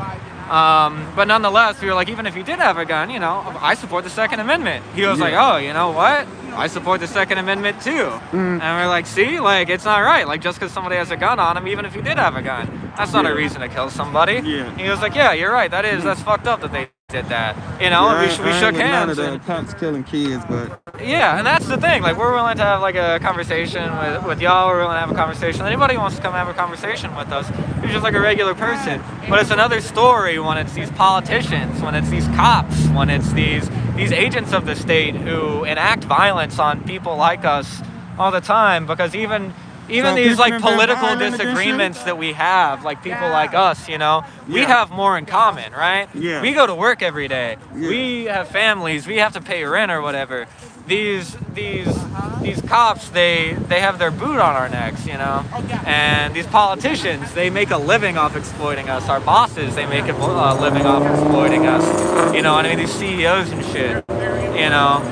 but nonetheless, we were like, even if he did have a gun, you know, I support the Second Amendment. He was like, oh, you know what? I support the Second Amendment too. And we're like, see, like, it's not right. Like, just because somebody has a gun on him, even if he did have a gun, that's not a reason to kill somebody. He was like, yeah, you're right. That's fucked up that they did that, you know, and we shook hands. None of the cops killing kids, but yeah, and that's the thing. Like, we're willing to have like a conversation with y'all. We're willing to have a conversation. Anybody who wants to come have a conversation with us, you're just like a regular person. But it's another story when it's these politicians, when it's these cops, when it's these agents of the state who enact violence on people like us all the time. Because even these like political disagreements that we have, like people like us, you know, we have more in common, right? Yeah. We go to work every day. Yeah. We have families. We have to pay rent or whatever. These cops, they have their boot on our necks, you know. And these politicians, they make a living off exploiting us. Our bosses, they make a living off exploiting us. You know, I mean, these CEOs and shit. You know.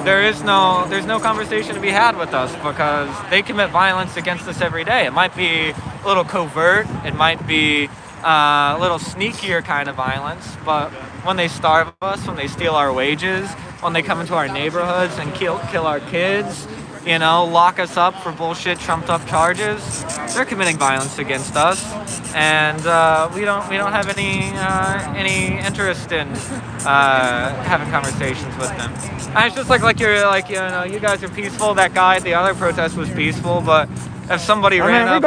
There's no conversation to be had with us because they commit violence against us every day. It might be a little covert, it might be a little sneakier kind of violence, but when they starve us, when they steal our wages, when they come into our neighborhoods and kill our kids, you know, lock us up for bullshit, trumped up charges, they're committing violence against us, and we don't have any interest in having conversations with them. And it's just like you're like, you know, you guys are peaceful. That guy at the other protest was peaceful, but if somebody ran up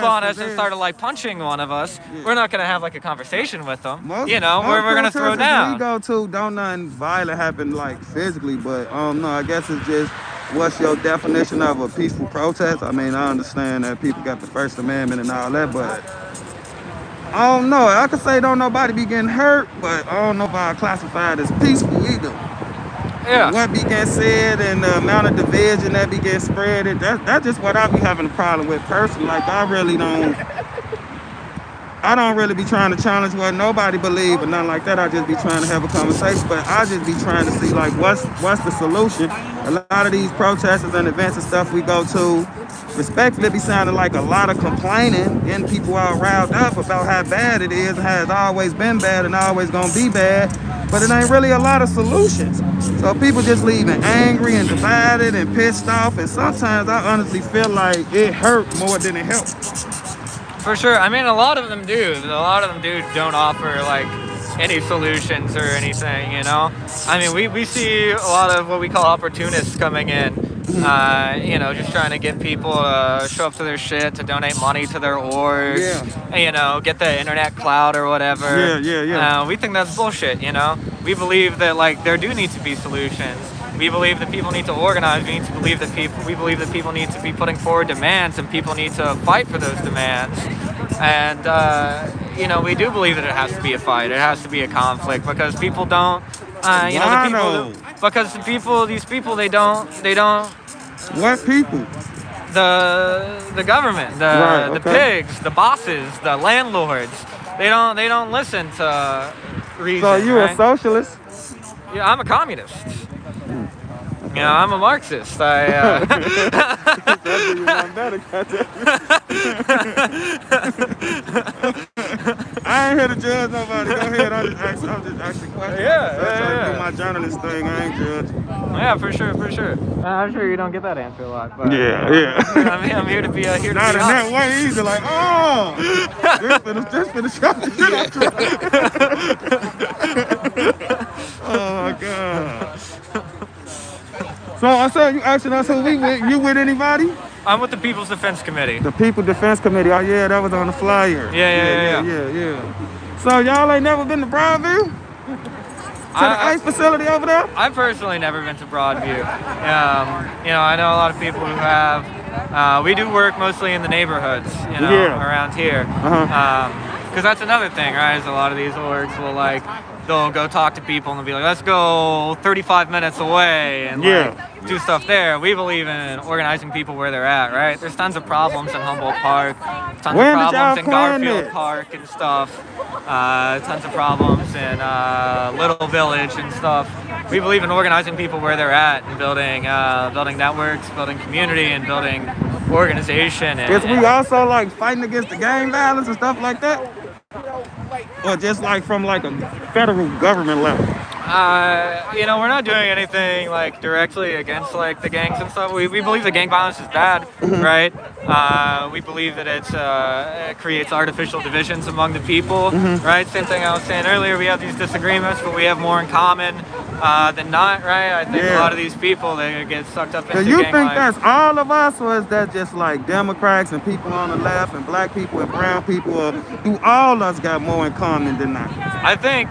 on us and started like punching one of us, we're not gonna have like a conversation with them. You know, we're gonna throw down. We go to, don't nothing violent happen like physically, but no, I guess it's just what's your definition of a peaceful protest? I mean, I understand that people got the First Amendment and all that, but I don't know. I could say don't nobody be getting hurt, but I don't know if I classify it as peaceful either. Yeah. What be getting said and the amount of division that be getting spread, that's just what I be having a problem with personally. Like, I don't really be trying to challenge what nobody believe or nothing like that. I just be trying to have a conversation, but I just be trying to see like what's the solution. A lot of these protests and events and stuff we go to, respectfully, be sounding like a lot of complaining, getting people all riled up about how bad it is and how it's always been bad and always gonna be bad, but it ain't really a lot of solutions. So people just leaving angry and divided and pissed off, and sometimes I honestly feel like it hurt more than it helped. For sure. I mean, a lot of them do. A lot of them don't offer like any solutions or anything, you know? I mean, we see a lot of what we call opportunists coming in, you know, just trying to get people to show up to their shit, to donate money to their orgs, you know, get the internet clout or whatever. We think that's bullshit, you know? We believe that, like, there do need to be solutions. We believe that people need to organize. We believe that people need to be putting forward demands, and people need to fight for those demands. And you know, we do believe that it has to be a fight. It has to be a conflict because people don't. You know, these people, they don't. What people? The government, the pigs, the bosses, the landlords. They don't listen to reason. So you're a socialist? Yeah, I'm a communist. You know, I'm a Marxist. I ain't here to judge nobody. Go ahead. I'm just asking questions. I'm trying to do my journalist thing. I ain't judging. Yeah, for sure. I'm sure you don't get that answer a lot. But, I'm here to be Not in that way either. Like, just for the shot the shit out. Oh, my God. So I said you asking us who we with. You with anybody? I'm with the People's Defense Committee. The People's Defense Committee. Oh yeah, that was on the flyer. Yeah. So y'all ain't never been to Broadview? To the ICE facility over there? I've personally never been to Broadview. You know, I know a lot of people who have. We do work mostly in the neighborhoods, you know, around here. Because that's another thing, right? Is a lot of these orgs will they'll go talk to people and they'll be like, let's go 35 minutes away and do stuff there. We believe in organizing people where they're at, right? There's tons of problems in Humboldt Park, tons of problems in Garfield Park and stuff, tons of problems in Little Village and stuff. We believe in organizing people where they're at and building networks, building community, and building organization. Is we also fighting against the gang violence and stuff like that? Or just from a federal government level? You know, we're not doing anything like directly against like the gangs and stuff. We believe that gang violence is bad, right? We believe that it creates artificial divisions among the people, right? Same thing I was saying earlier. We have these disagreements, but we have more in common than not, right? I think a lot of these people, they get sucked up into Do you gang think life. that's all of us, or is that just like Democrats and people on the left and black people and brown people, or do all of us got more in common than not? I think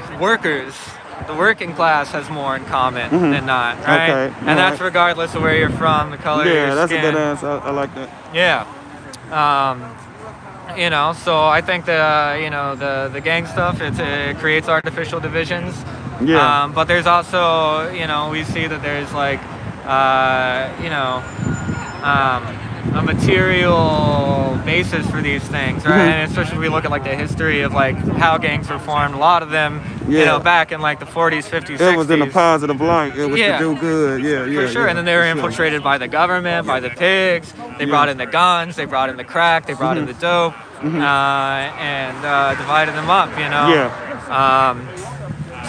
the working class has more in common than not, right? Okay, And that's regardless of where you're from, the color of your Yeah, that's a skin. good answer. I like that. Yeah. You know, so I think you know, the gang stuff, it creates artificial divisions. Yeah. But there's also, you know, we see that there's like, you know, a material basis for these things, right? And especially if we look at like the history of like how gangs were formed. A lot of them, you know, back in like the 40s, 50s, 60s. It was in a positive light. It was to do good. Yeah, yeah. For sure. And then they were infiltrated by the government, by the pigs. They brought in the guns, they brought in the crack, they brought in the dope, and divided them up, you know? Yeah.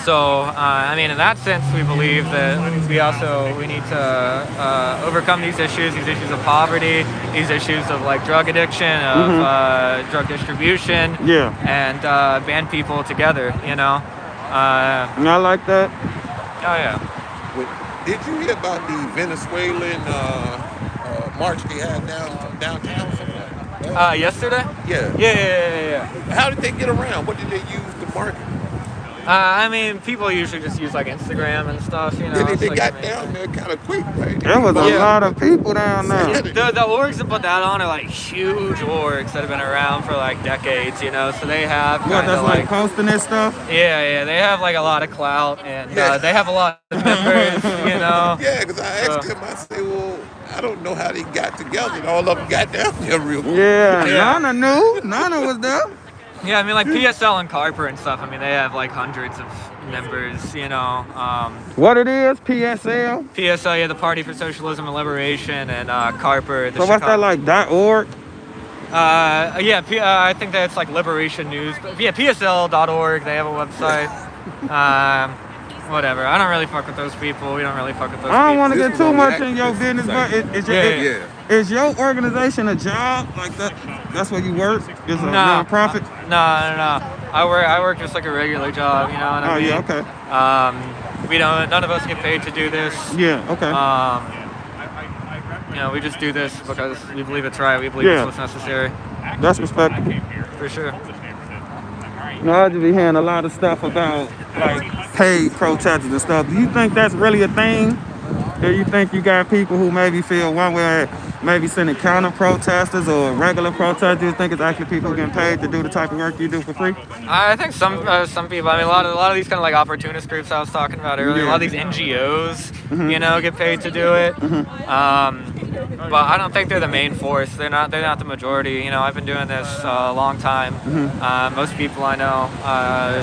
So, I mean, in that sense, we believe that we need to overcome these issues of poverty, these issues of like drug addiction, of drug distribution, and band people together, you know? I like that. Oh, yeah. Did you hear about the Venezuelan march they had downtown? Yesterday? Yeah. Yeah. How did they get around? What did they use to market? I mean, people usually just use like Instagram and stuff, you know. Yeah, they like, got down there kind of quick, right? There was a lot of people down there. The orgs that put that on are like huge orgs that have been around for like decades, you know. So they have What, that's like posting this stuff? Yeah, they have like a lot of clout, and they have a lot of members, you know. Yeah, because I asked him, I said, well, I don't know how they got together, and all of them got down there real quick. Yeah, Nana knew. Nana was there. Yeah, I mean, like PSL and Carper and stuff, I mean, they have like hundreds of members, you know. What it is, PSL? PSL, yeah, the Party for Socialism and Liberation, and Carper, the So what's that like, .org? I think that's like Liberation News. But yeah, PSL.org, they have a website. Whatever. I don't really fuck with those people. We don't really fuck with those people. I don't want to get too much in your business, but is your organization a job? Like that's where you work? It's a non-profit? No. I work just like a regular job, you know what I mean? Yeah, okay. None of us get paid to do this. Yeah, okay. You know, we just do this because we believe it's right. We believe it's what's necessary. That's respectable. For sure. You know, I just be hearing a lot of stuff about like paid protesters and stuff. Do you think that's really a thing? Do you think you got people who maybe feel one way, maybe sending counter protesters or regular protesters? Do you think it's actually people who getting paid to do the type of work you do for free? I think some people. I mean, a lot of these kind of like opportunist groups I was talking about earlier. A lot of these NGOs, you know, get paid to do it. But I don't think they're the main force. They're not the majority. You know, I've been doing this a long time. Most people I know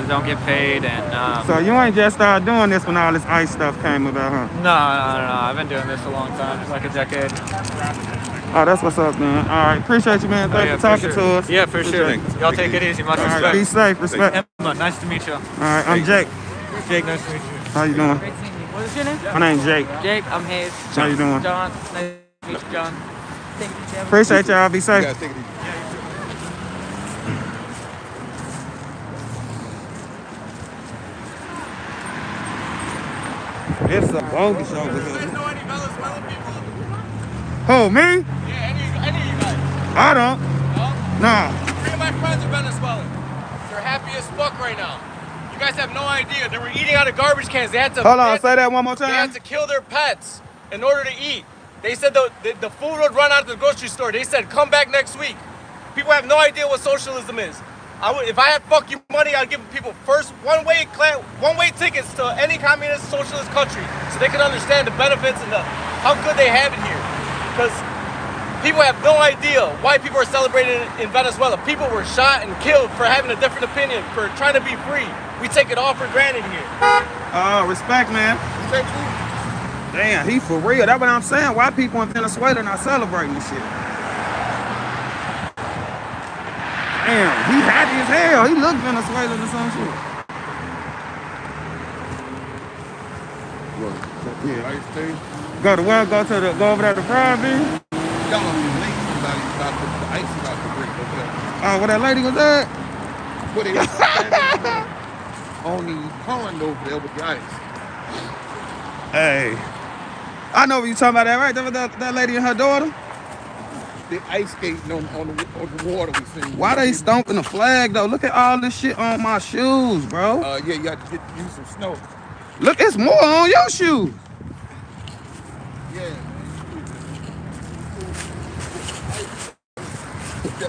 don't get paid, and so you ain't just started doing this when all this ICE stuff came about, huh? No. I've been doing this a long time, like a decade. Oh, that's what's up, man. All right, appreciate you, man. Thanks for talking to us. Yeah, for sure. Y'all take it easy. Much respect. Right, be safe. Respect. Emma, nice to meet you. All right, I'm Jake. Jake, nice to meet you. How you doing? Great seeing you. What is your name? My name's Jake. Jake, I'm Hayes. How you doing? John, nice to meet you, John. Thank you, Jim. Appreciate y'all. Be safe. Yeah, take it easy. It's a bogus over here. You know any Venezuelan people? Who, me? Yeah, any of you guys. I don't. No? Nah. 3 of my friends are Venezuelan. They're happy as fuck right now. You guys have no idea. They were eating out of garbage cans. They had to. Hold on, say that one more They time. had to kill their pets in order to eat. They said the food would run out of the grocery store. They said, come back next week. People have no idea what socialism is. If I had fuck you money, I'd give people first one-way tickets to any communist socialist country so they can understand the benefits and how good they have it here. Because people have no idea why people are celebrating in Venezuela. People were shot and killed for having a different opinion, for trying to be free. We take it all for granted here. Respect, man. Damn, he for real. That's what I'm saying. Why people in Venezuela not celebrating this shit? Damn, he happy as hell. He look Venezuelan or some shit. Yeah. Ice thing. Go to where? Go over there to Friday. Y'all be late about the ice about to break over there. Oh, where that lady was at? Where they was standing on the pond over there with the ice. Hey, I know what you talking about. That right? That lady and her daughter. The ice skating on the water we seen. Why they stomping the flag though? Look at all this shit on my shoes, bro. Yeah, you got to use some snow. Look, it's more on your shoes. Yeah.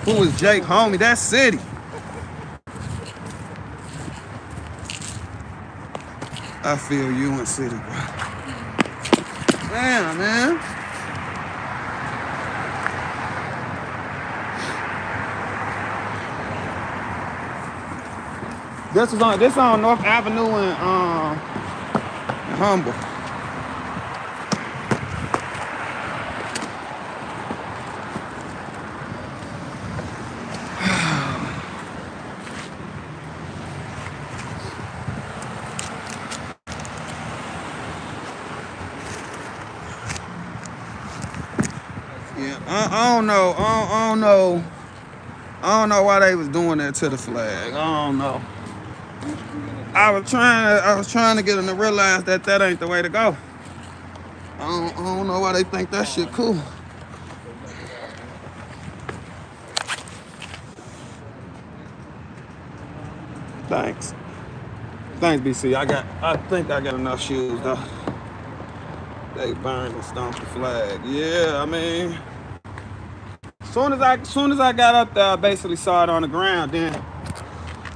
Who is Jake, homie? That's City. I feel you in City, bro. Damn, man. This on North Avenue in Humble. Yeah, I don't know. I don't know why they was doing that to the flag. I don't know. I was trying to get them to realize that ain't the way to go. I don't know why they think that shit cool. Thanks, BC. I think I got enough shoes though. They burned and stomped the flag. Yeah, I mean, soon as I got up there, I basically saw it on the ground. Then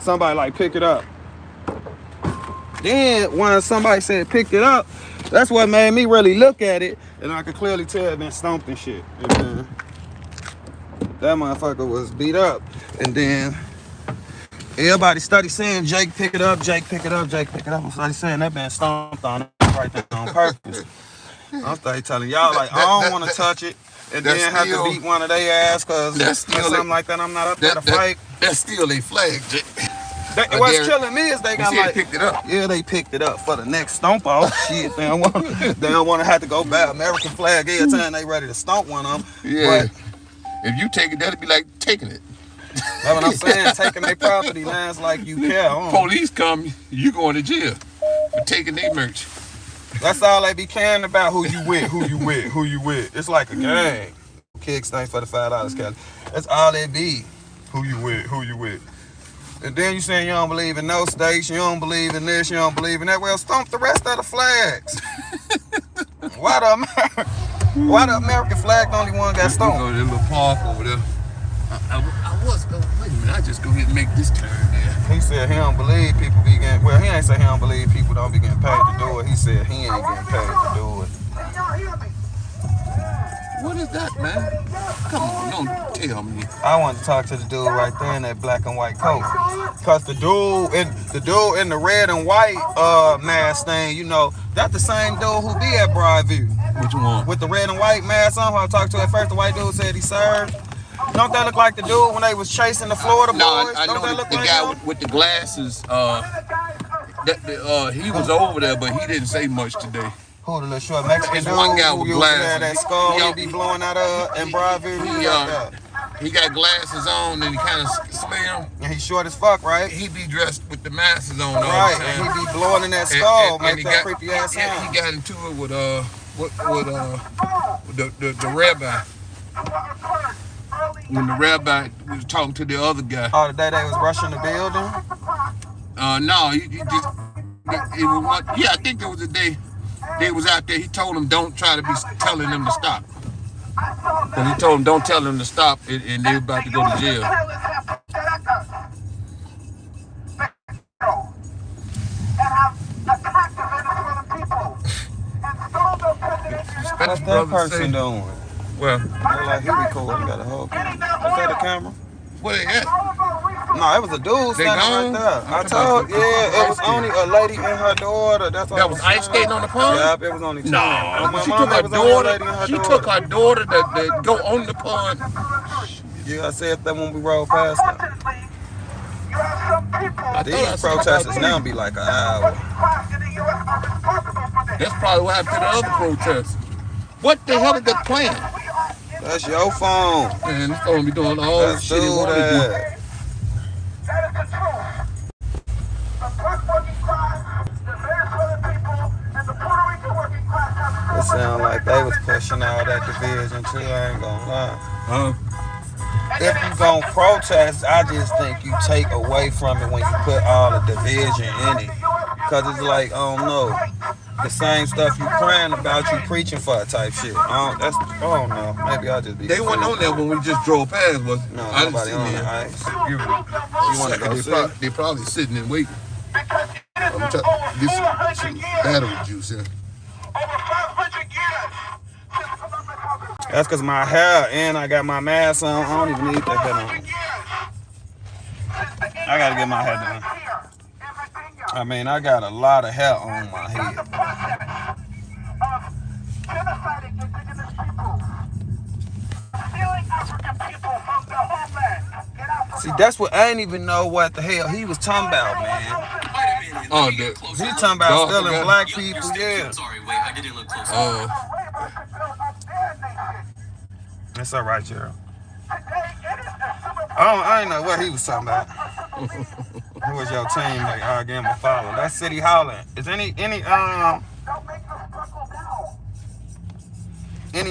somebody like pick it up. Then when somebody said picked it up, that's what made me really look at it, and I could clearly tell it been stomped and shit. And then that motherfucker was beat up, and then everybody started saying Jake pick it up, Jake pick it up, Jake pick it up. I started saying that been stomped on it right there on purpose. I started telling y'all like I don't want to touch it, and then have to beat one of their ass because something like that. I'm not up there to fight. That's still a flag, Jake. What's killing me is they got like picked it up. Yeah, they picked it up for the next stomp off. Shit, they don't want to have to go back American flag every time they ready to stomp one of them. Yeah, but if you take it, that'd be like taking it. That's what I'm saying. Taking their property lines like you care. Police come, you going to jail for taking their merch. That's all they be caring about. Who you with? Who you with? Who you with? It's like a gang. Kicks things for the $5, Kelly. That's all they be. Who you with? Who you with? And then you saying you don't believe in no states, you don't believe in this, you don't believe in that. Well, stomp the rest of the flags. Why the American flag the only one got stomped? Go to that little park over there. I was going, wait a minute, I just go ahead and make this turn there. He said he don't believe people be getting, well, he ain't say he don't believe people don't be getting paid to do it. He said he ain't getting paid to do it. What is that, man? Come on, don't tell me. I wanted to talk to the dude right there in that black and white coat. Cause the dude in the red and white mask thing, you know, that's the same dude who be at Broadview. Which one? With the red and white mask on, who I talked to at first, the white dude said he served. Don't that look like the dude when they was chasing the Florida boys? No, I know the like guy with the glasses. He was over there, but he didn't say much today. Who, the little short Mexican dude? One guy with glasses. That skull he be blowing out in Broadview. He got glasses on and he kind of slim. And he short as fuck, right? He be dressed with the masses on all right, the time. And he be blowing in that skull, make that creepy ass sound. Yeah, he got into it with the rabbi. When the rabbi was talking to the other guy. Oh, the day they was rushing the building? No, he just, it was one, yeah, I think there was a day they was out there. He told them don't try to be telling them to stop. Because he told them don't tell them to stop, and they were about to go to jail. What's that person doing? Well, like he recording. He got a whole camera. Is that a camera? Where they at? No, it was a dude standing right there. I told, yeah, it was only a lady and her daughter. That's all. That was ice skating on the pond? Yep, it was only two. No, she took her daughter. She took her daughter to go on the pond. Yeah, I said that when we rolled past them. These protesters now be like an hour. That's probably what happened to the other protests. What the hell is that playing? That's your phone. Man, this phone be doing all the Let's shit it do want to do. that. That is the truth. The black working class, the Venezuelan people, and the Puerto Rican working class have It sound like they was pushing all that division too, I ain't gonna lie. If you gon' protest, I just think you take away from it when you put all the division in it. Cause it's like, I don't know, the same stuff you praying about, you preaching for type shit. I don't know. Maybe I'll just be. They wasn't on there when we just drove past, was No, I didn't nobody see on them. the ice. You want to go see? They probably sitting and waiting. I'm trying to get some battery juice here. That's cause my hair and I got my mask on. I don't even need that hair on. I gotta get my hair done. I mean, I got a lot of hair on my head. See, that's what I ain't even know what the hell he was talking about, man. Oh, he talking about stealing black people, yeah. Sorry, wait, I didn't look close. It's all right, Gerald. I ain't know what he was talking about. Who was your team? Like, I give him a follow. That's City Holland. Is any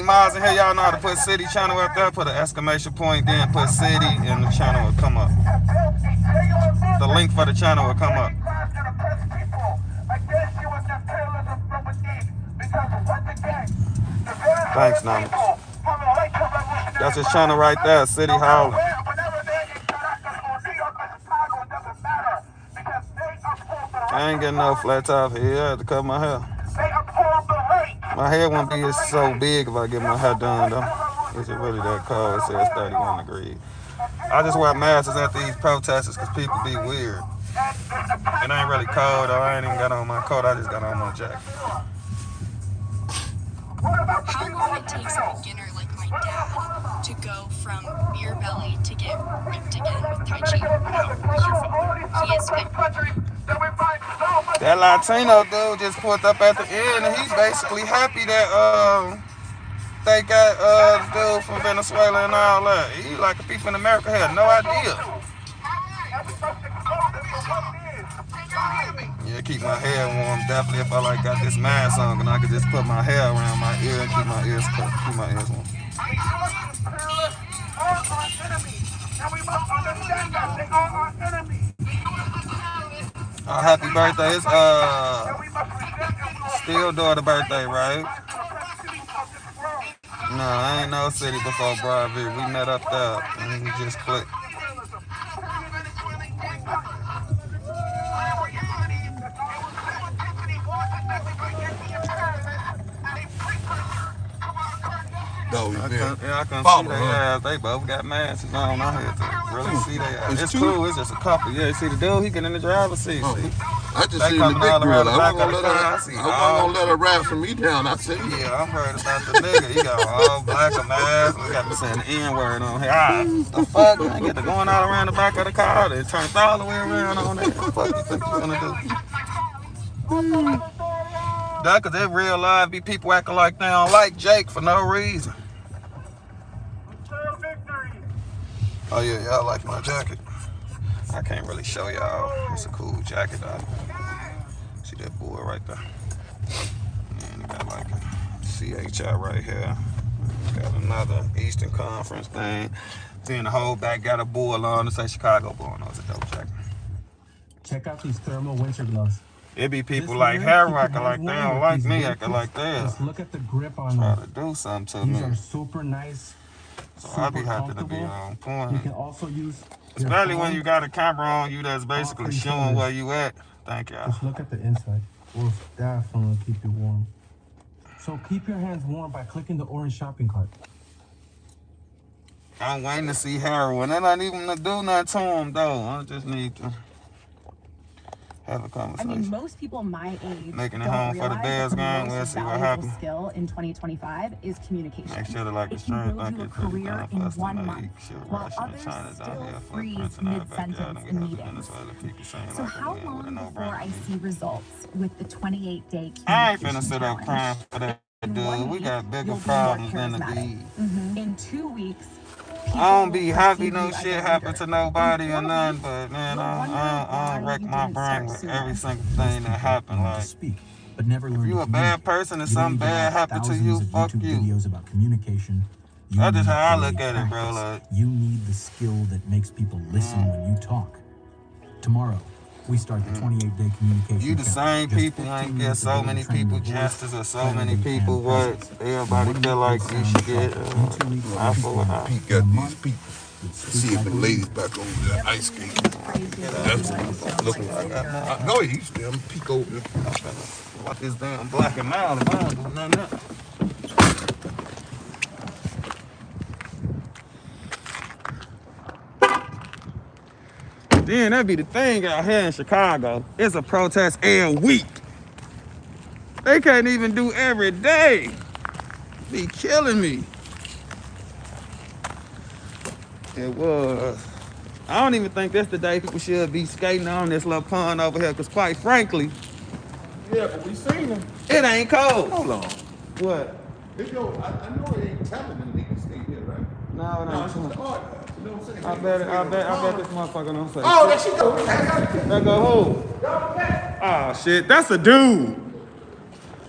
miles in here? Y'all know how to put City channel up there? Put an exclamation point, then put City, and the channel will come up. The link for the channel will come up. Thanks, Nami. That's his channel right there, City Holland. I ain't getting no flat top here. I had to cut my hair. My hair won't be so big if I get my hair done, though. Is it really that cold? It says 31 degrees. I just wear masks at these protests because people be weird. It ain't really cold, though. I ain't even got on my coat. I just got on my jacket. How long it takes a beginner like my dad to go from beer belly to get ripped again with Tai Chi? He is fit. That Latino dude just pulled up at the end, and he's basically happy that they got the dude from Venezuela and all that. He like a people in America had no idea. Yeah, keep my hair warm. Definitely if I got this mask on, and I could just put my hair around my ear and keep my ears cut, keep my ears warm. Oh, happy birthday. It's still daughter birthday, right? No, I ain't no city before Broadview. We met up there and we just clicked. I can see their ass. They both got masks on. I had to really see their ass. It's cool. It's just a couple. Yeah, see the dude, he get in the driver's seat. See? I just seen the big girl. I wasn't gonna let her rap from me down. I said, yeah, I heard about the nigga. He got all black of mask. We got to say the N-word on here. The fuck? I get to going all around the back of the car. It turned all the way around on there. What the fuck you think you gonna do? That cause in real life be people acting like they don't like Jake for no reason. Oh yeah, y'all like my jacket. I can't really show y'all. It's a cool jacket though. See that boy right there? And it got like a CHI right here. Got another Eastern Conference thing. Then the whole back got a bull on. It's a Chicago bull. No, it's a dope jacket. Check out these thermal winter gloves. It be people like hair rocking like they don't like me acting like this. Just look at the grip on them. Try to do something to me. These are super nice. So I be happy to be on point. You can also use, especially when you got a camera on you that's basically showing where you at. Thank y'all. Just look at the inside. Will definitely keep you warm. So keep your hands warm by clicking the orange shopping cart. I'm waiting to see heroin. They're not even gonna do nothing to him though. I just need to Have a I conversation. mean, most people my age Making it don't home for the realize Bears that game. the We'll most see what valuable happens. skill in 2025 is communication. Make sure to like the It stream. can build Thank you a you for career the in first 1 time month, while others still freeze mid-sentence in meetings. So how long before I see results with the 28-day I ain't finna communication sit up crying challenge? for that, In dude. 1 We week, got bigger you'll be more problems than the charismatic. bees. In 2 weeks, I people don't will be happy perceive no you as shit a happen leader. to In nobody 4 or nothing, weeks, but man, you'll wonder I why wreck you my didn't brain start with sooner. every single thing that happened. Learn to Like, speak, but never if learn you to a bad communicate. person and You don't something need to bad watch happened to thousands you, of fuck YouTube you. videos about communication. You That's just need how I daily look at it, bro. practice. Like, You need the skill that makes people listen when you talk. Tomorrow, we start the 28-day communication you the challenge. same Just people 15 ain't get minutes a so day to many train people your voice, justice or so many clarity, people and what presence. everybody In 1 feel week, like you'll you sound should get. sharper. In 2 weeks, I you'll feel speak like better. Peek In a at these month, people. you'll See speak if like the a ladies leader. back over there ice skating. That's look like I know he used to them peek over there. what this damn black and mild if I don't do nothing else. Then that be the thing out here in Chicago. It's a protest every week. They can't even do every day. Be killing me. It was. I don't even think that's the day people should be skating on this little pond over here, because quite frankly, Yeah, but we seen him. it ain't cold. Hold on. What? I know it ain't telling them niggas stay here, right? No, it No, ain't it's just cold. the order. You know what I'm saying? I bet this motherfucker don't say Oh, there shit. she go. There go who? Oh shit, that's a dude.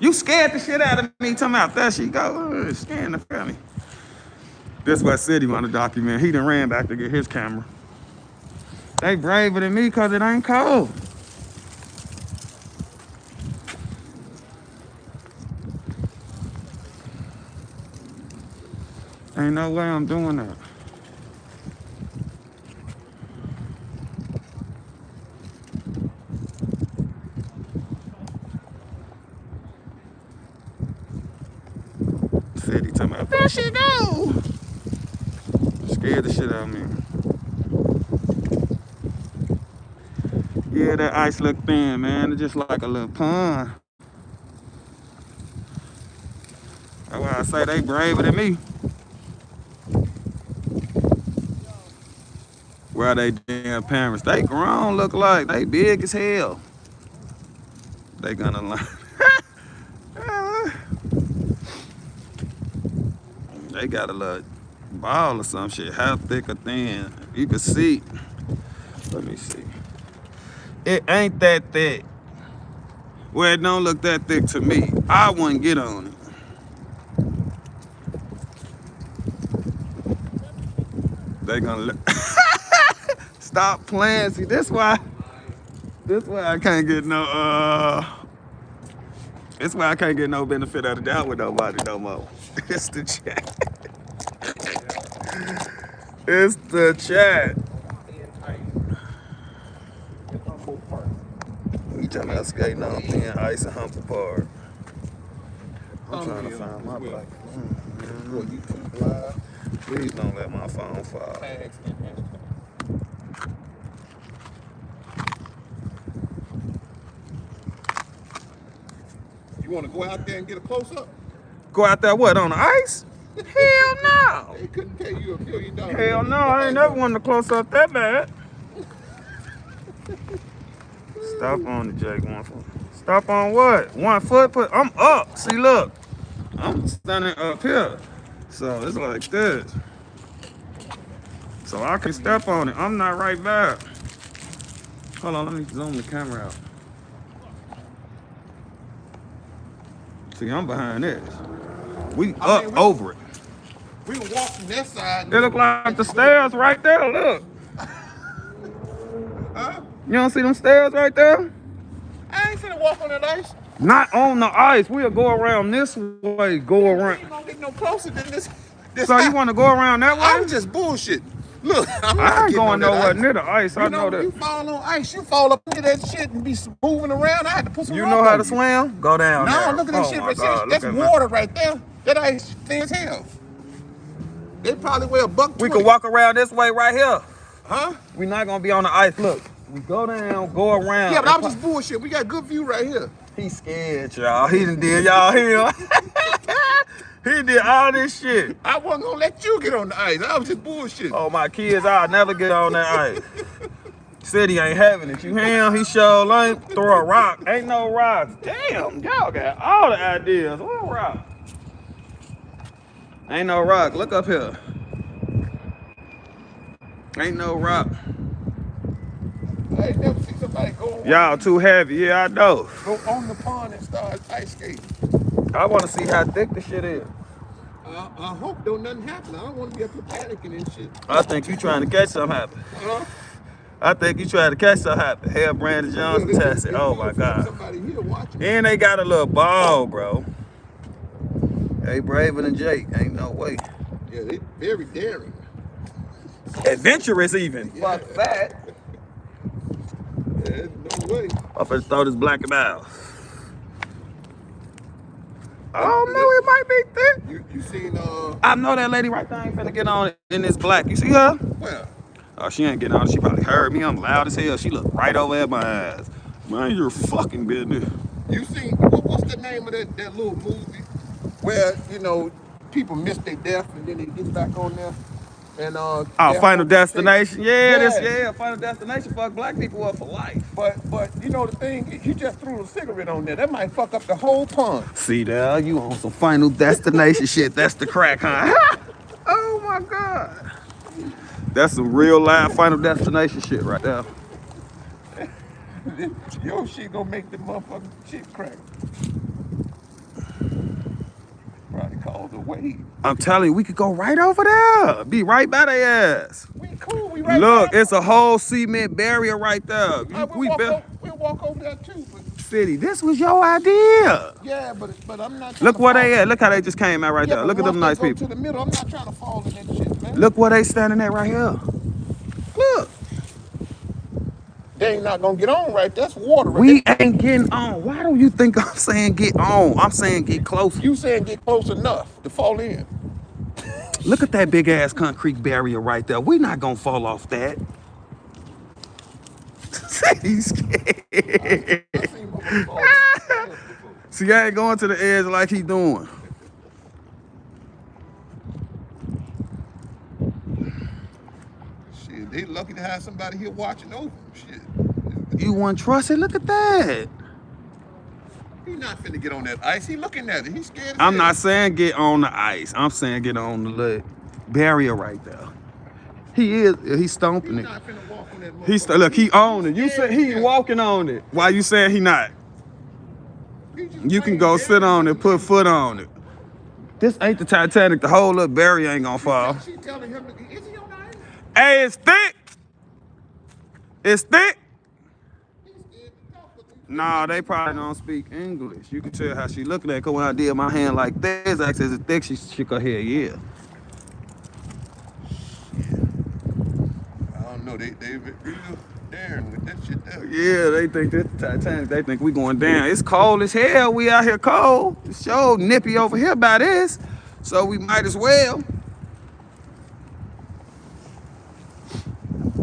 You scared the shit out of me talking about there she go. Scaring the family. This what City want to document. He done ran back to get his camera. They braver than me because it ain't cold. Ain't no way I'm doing that. City talking about, there she go. Scared the shit out of me. Yeah, that ice look thin, man. It's just like a little pond. That's why I say they braver than me. Where they damn parents? They grown, look like they big as hell. They gonna learn. They got a little ball or some shit. How thick or thin? You can see. Let me see. It ain't that thick. Well, it don't look that thick to me. I wouldn't get on it. They gonna let stop playing. See, this why I can't get no this why I can't get no benefit of the doubt with nobody no more. It's the chat. It's the chat. You talking about skating on thin ice and Humper Park. I'm trying to find my black. Please don't let my phone fall. You want to go out there and get a close up? Go out there what, on the ice? Hell no. They couldn't pay you $1 million. Hell no, I ain't never wanted to close up that bad. Stop on the Jake 1 foot. Stop on what? 1 foot? I'm up. See, look. I'm standing up here. So it's like this. So I can step on it. I'm not right back. Hold on, let me zoom the camera out. See, I'm behind this. We over it. We can walk from that side. It look like the stairs right there, look. Huh? You don't see them stairs right there? I ain't finna walk on that ice. Not on the ice. We'll go around this way, go around. We ain't gonna get no closer than this. So you want to go around that way? I'm just bullshit. Look, I'm not I ain't getting going on that nowhere ice. near the ice. I know that. You fall on ice, you fall up into that shit and be moving around. I had to put some You rope know how on to swim? Go down there. No, look at that shit. Oh my God, That's look at water right there. That ice thin as hell. They probably weigh $120. We can walk around this way right here. Huh? We not gonna be on the ice. Look, We go down, go around. Yeah, but I was just bullshit. We got a good view right here. He scared, y'all. He done did y'all here. He did all this shit. I wasn't gonna let you get on the ice. I was just bullshit. Oh, my kids, I'll never get on that ice. Said he ain't having it. You hear him? He sure ain't. Throw a rock. Ain't no rocks. Damn, y'all got all the ideas. What rock? Ain't no rock. Look up here. Ain't no rock. I ain't never seen somebody go. Y'all too heavy. Yeah, I know. Go on the pond and start ice skating. I want to see how thick the shit is. I hope don't nothing happen. I don't want to be up here panicking and shit. I think you trying to catch something happen. I think you trying to catch something happen. Hell, Brandon Johnson tested. Oh my God. And they got a little ball, bro. They braver than Jake. Ain't no way. Yeah, they very daring. Adventurous even. Yeah. Fuck that. There's no way. I'm finna throw this black out. Oh no, it might be thick. You seen I know that lady right there ain't finna get on it in this black. You see her? Where? Oh, she ain't getting on it. She probably heard me. I'm loud as hell. She looked right over at my ass. Mind your fucking business. You seen what's the name of that little movie where, you know, people miss their death and then they get back on there? And Final Destination. Yeah, Final Destination fuck black people up for life. But you know the thing, he just threw a cigarette on there. That might fuck up the whole pond. See there, you on some Final Destination shit. That's the crack, huh? Oh my God. That's some real live Final Destination shit right there. Yo, shit gonna make the motherfucking shit crack. Probably called the wave. I'm telling you, we could go right over there. Be right by their ass. We cool, we right Look, there. it's a whole cement barrier right there. We'll walk over there too. But City, this was your idea. yeah, but I'm not. Look where they at. Look how they just came out right there. Look at them nice go people. To the middle, I'm not trying to fall in that shit, man. Look where they standing at right here. Look. They ain't not gonna get on right. That's water. Right? We ain't getting on. Why do you think I'm saying get on? I'm saying get close. You saying get close enough to fall in. Look at that big ass concrete barrier right there. We not gonna fall off that. He's scared. See, I ain't going to the edge like he doing. Shit, they lucky to have somebody here watching over them. Shit. You want trust it? Look at that. He not finna get on that ice. He looking at it. He's scared. I'm not saying get on the ice. I'm saying get on the little barrier right there. He's stomping it. Not finna walk on that Look, he on it. You said he walking on it. Why you saying he not? You can go sit on it, put foot on it. This ain't the Titanic. The whole little barrier ain't gonna fall. She telling him, is he on the ice? Hey, it's thick. It's thick. Nah, they probably don't speak English. You can tell how she looking at it, cause when I did my hand like this, I said it's thick, she shook her head, yeah. I don't know, they real daring with that shit there. Yeah, they think this the Titanic, they think we going down. It's cold as hell, we out here cold. It's so nippy over here by this, so we might as well.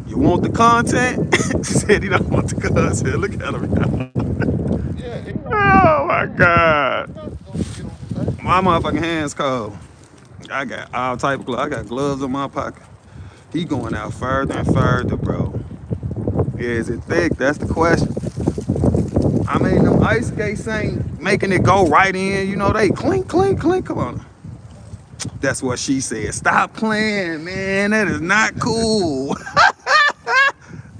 You want the content? Said he don't want the content. Look at him. Oh my God. My motherfucking hands cold. I got all type of gloves. I got gloves in my pocket. He going out further and further, bro. Is it thick? That's the question. I mean, them ice skates ain't making it go right in. You know, they clink, clink, clink. Come on. That's what she said. Stop playing, man. That is not cool.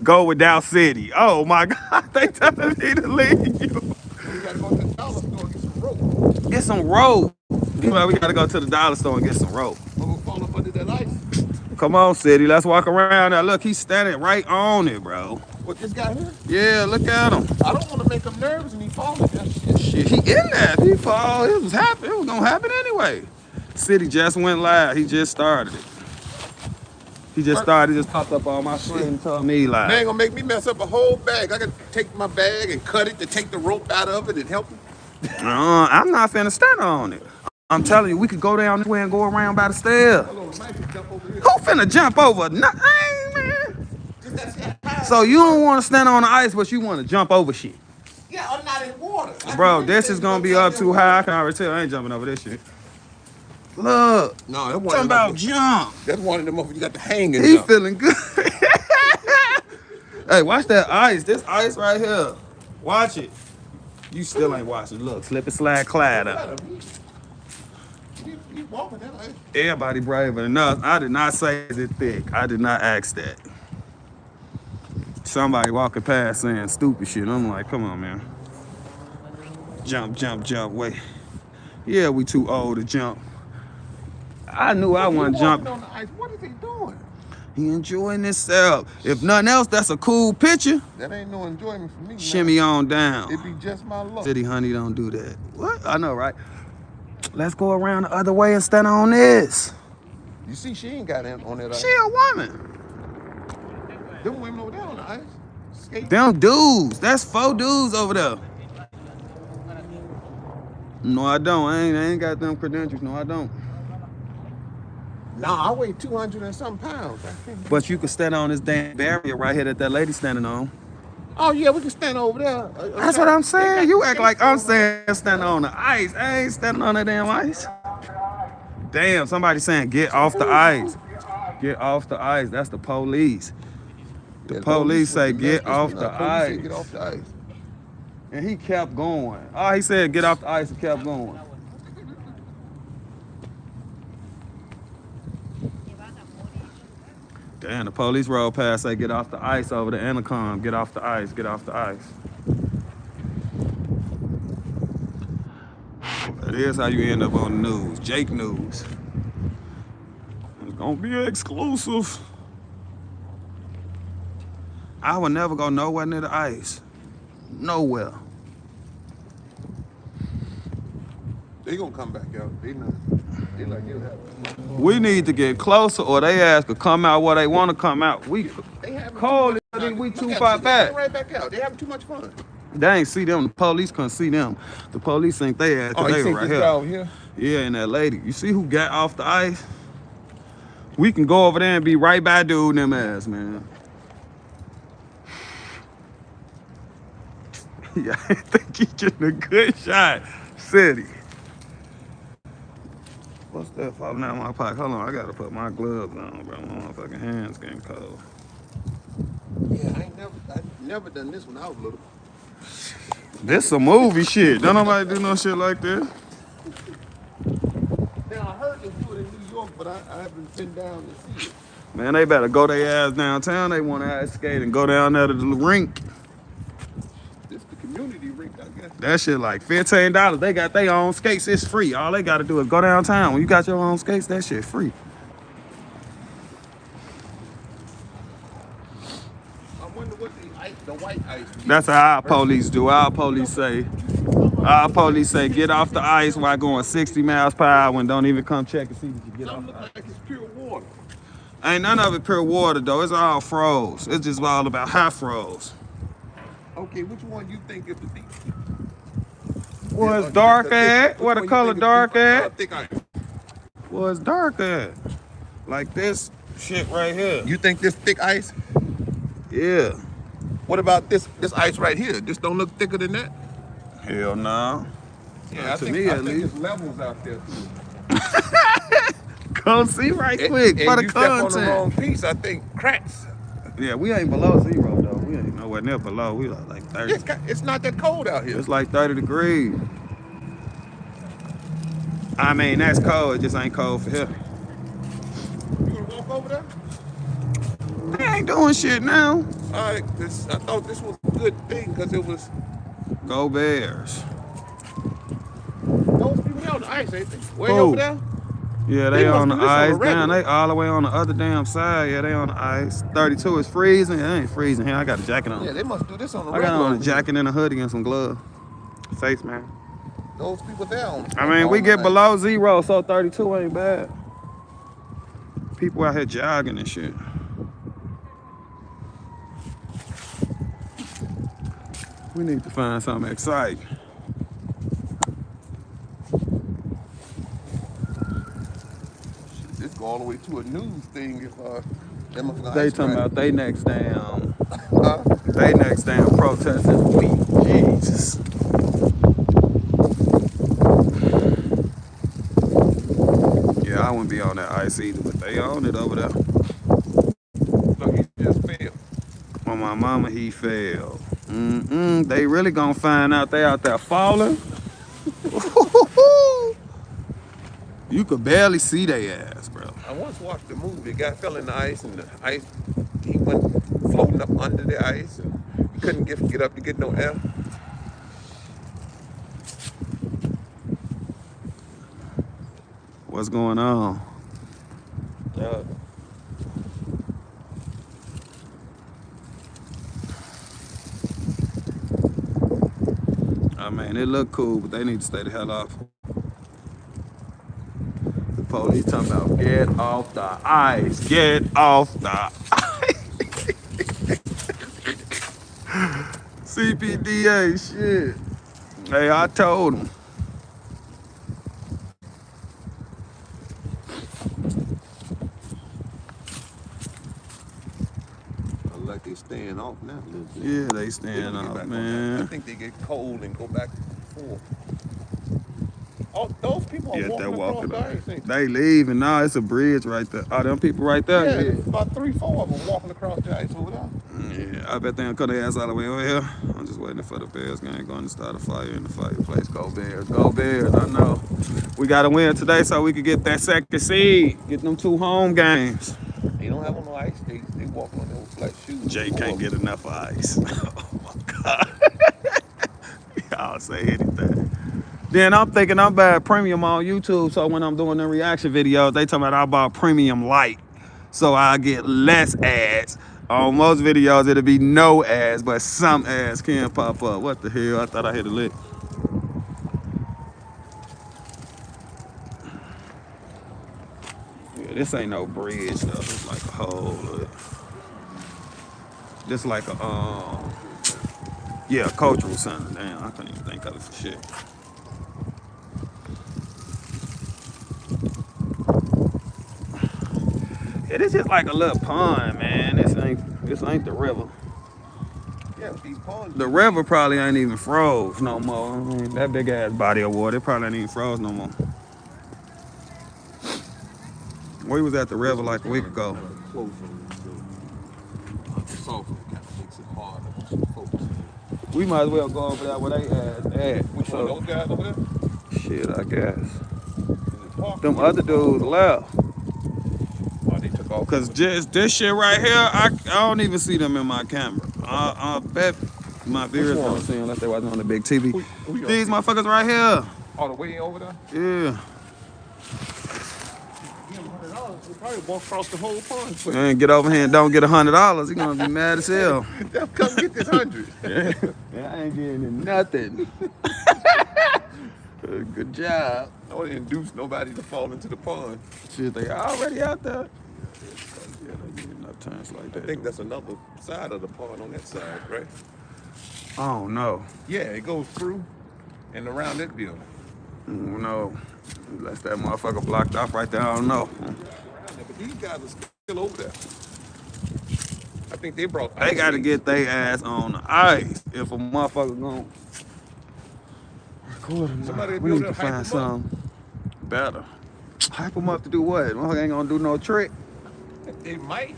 Go with Dow City. Oh my God, they telling me to leave you. We gotta go to the dollar store and get some rope. Get some rope. We gotta go to the dollar store and get some rope. We're gonna fall up under that ice. Come on, City. Let's walk around now. Look, he's standing right on it, bro. What, this guy here? Yeah, look at him. I don't want to make him nervous and he falls in that shit. Shit, he in there. He fall. It was happening. It was gonna happen anyway. City just went live. He just started it. He just popped up on my screen and told me live. Man, gonna make me mess up a whole bag. I gotta take my bag and cut it to take the rope out of it and help him. I'm not finna stand on it. I'm telling you, we could go down this way and go around by the stairs. Hold on, Mike can jump over here. Who finna jump over? Nothing, man. Just that's how high So you don't want to stand on the ice, but you want to jump over shit. Yeah, I'm not in water. Bro, this is gonna be up too high. I can already tell I ain't jumping over this shit. Look. No, that's one Talking about jump. That's one of them you got to hang and He jump. feeling good. Hey, watch that ice. This ice right here. Watch it. You still ain't watching. Look, slip and slide, Clyde up. You walking that ice. Everybody braver than us. I did not say is it thick. I did not ask that. Somebody walking past saying stupid shit. I'm like, come on, man. Jump, jump, jump. Wait. Yeah, we too old to jump. I knew I wasn't jumping. On the ice. What is he doing? He enjoying himself. If nothing else, that's a cool picture. That ain't no enjoyment for me. Shimmy on down. It be just my luck. City honey don't do that. What? I know, right? Let's go around the other way and stand on this. You see, she ain't got on that ice. She a woman. Them women over there on the ice. Skating. Them dudes. That's 4 dudes over there. No, I don't. I ain't got them credentials. No, I don't. Nah, I weigh 200 and something pounds. But you can stand on this damn barrier right here that lady standing on. Oh, yeah, we can stand over there. That's what I'm saying. You act like I'm saying standing on the ice. I ain't standing on that damn ice. Damn, somebody saying get off the ice. Get off the ice. That's the police. The police say get off the ice. Get off the ice. And he kept going. Oh, he said get off the ice and kept going. Damn, the police rolled past, say get off the ice over the intercom. Get off the ice, get off the ice. That is how you end up on the news. Jake News. It's gonna be exclusive. I would never go nowhere near the ice. Nowhere. They gonna come back out. They know. They like it happen. We need to get closer, or they ask to come out where they want to come out. We cold, we too far back. Right back out. They having too much fun. They ain't see them. The police couldn't see them. The police think they asked. Oh, they you were think right this guy over here? Yeah, and that lady. You see who got off the ice? We can go over there and be right by dude and them ass, man. Yeah, I think he getting a good shot. City. What's that falling out of my pocket? Hold on, I gotta put my gloves on, bro. My motherfucking hands getting cold. Yeah, I never done this when I was little. This some movie shit. Don't nobody do no shit like this. Now, I heard they do it in New York, but I haven't been down to see it. Man, they better go their ass downtown. They want to ice skate and go down there to the rink. This the community rink, I guess. That shit like $15. They got their own skates. It's free. All they got to do is go downtown. When you got your own skates, that shit free. I wonder what the white ice. That's how our police do. Our police say, get off the ice while going 60 miles per hour and don't even come check and see if you get off the ice. Like it's pure water. Ain't none of it pure water though. It's all froze. It's just all about how froze. Okay, which one you think is the deep? Well, it's dark at? What the color dark at? Thick ice. Well, it's dark at? Like this shit right here. You think this thick ice? Yeah. What about this ice right here? This don't look thicker than that? Hell no. Yeah, I think there's levels out there too. Go see right quick for the you step on the content. wrong piece, I think cracks. Yeah, we ain't below 0 though. We ain't nowhere near below. We like 30. It's not that cold out here. It's like 30 degrees. I mean, that's cold. It just ain't cold for here. You gonna walk over there? They ain't doing shit now. All right, I thought this was a good thing because it was. Go Bears. Those people there on the ice, ain't they? Way Who? over there? Yeah, they on the must do this on ice. the regular. Damn, they all the way on the other damn side. Yeah, they on the ice. 32 is freezing. It ain't freezing here. I got a jacket on. Yeah, they must do this on the I regular. got on a jacket and a hoodie and some gloves. Face, man. Those people there on. I mean, we get below 0, so 32 ain't bad. People out here jogging and shit. We need to find something exciting. This go all the way to a news thing if them motherfuckers They ice talking crack. about they next damn, Huh? they next damn protest this week. Jesus. Yeah, I wouldn't be on that ice either, but they own it over there. Look, he just failed. On my mama, he failed. They really gonna find out they out there falling. You could barely see their ass, bro. I once watched the movie. The guy fell in the ice, and the ice, he went floating up under the ice, and he couldn't get up to get no air. What's going on? I mean, it look cool, but they need to stay the hell off. The police talking about get off the ice, get off the ice. CPDA shit. Hey, I told him. Like they staying off now. Yeah, they staying off, man. I think they get cold and go back full. Oh, those people are They're walking across the ice. walking. They leaving now. It's a bridge right there. Oh, them people right there. Yeah, about 3-4 of them walking across the ice over there. Yeah, I bet they don't cut their ass all the way over here. I'm just waiting for the Bears game going to start a fire in the fireplace. Go Bears, go Bears. I know. We got to win today so we can get that second seed. Get them 2 home games. They don't have on no ice skates. They walk on those like shoes. Jay can't get enough ice. Oh my God. Y'all say anything. Then I'm thinking I'm buying premium on YouTube, so when I'm doing the reaction videos, they talking about I bought premium light, so I get less ads. On most videos, it'll be no ads, but some ads can pop up. What the hell? I thought I hit a lick. Yeah, this ain't no bridge though. It's like a whole. This like a yeah, cultural center. Damn, I couldn't even think of it for shit. It is just like a little pond, man. This ain't the river. Yeah, these ponds. The river probably ain't even froze no more. I mean, that big ass body of water, it probably ain't even froze no more. We was at the river like a week ago. We might as well go over there where they at. Which one? Those guys over there? Shit, I guess. Them other dudes left. Oh, they took off. Cause just this shit right here, I don't even see them in my camera. I bet my viewers don't see them unless they watching on the big TV. These motherfuckers right here. All the way over there? Yeah. We probably walk across the whole pond. And get over here and don't get $100, you gonna be mad as hell. Come get this 100. Yeah, I ain't getting nothing. Good job. I don't induce nobody to fall into the pond. Shit, they already out there. Yeah, they get enough times like that. I think that's another side of the pond on that side, right? I don't know. Yeah, it goes through and around that building. No, unless that motherfucker blocked off right there, I don't know. But these guys are still over there. I think they brought. They got to get their ass on the ice if a motherfucker gon' record them. Somebody We need to find something better. Hype them up to do what? Motherfucker ain't gonna do no trick. They might.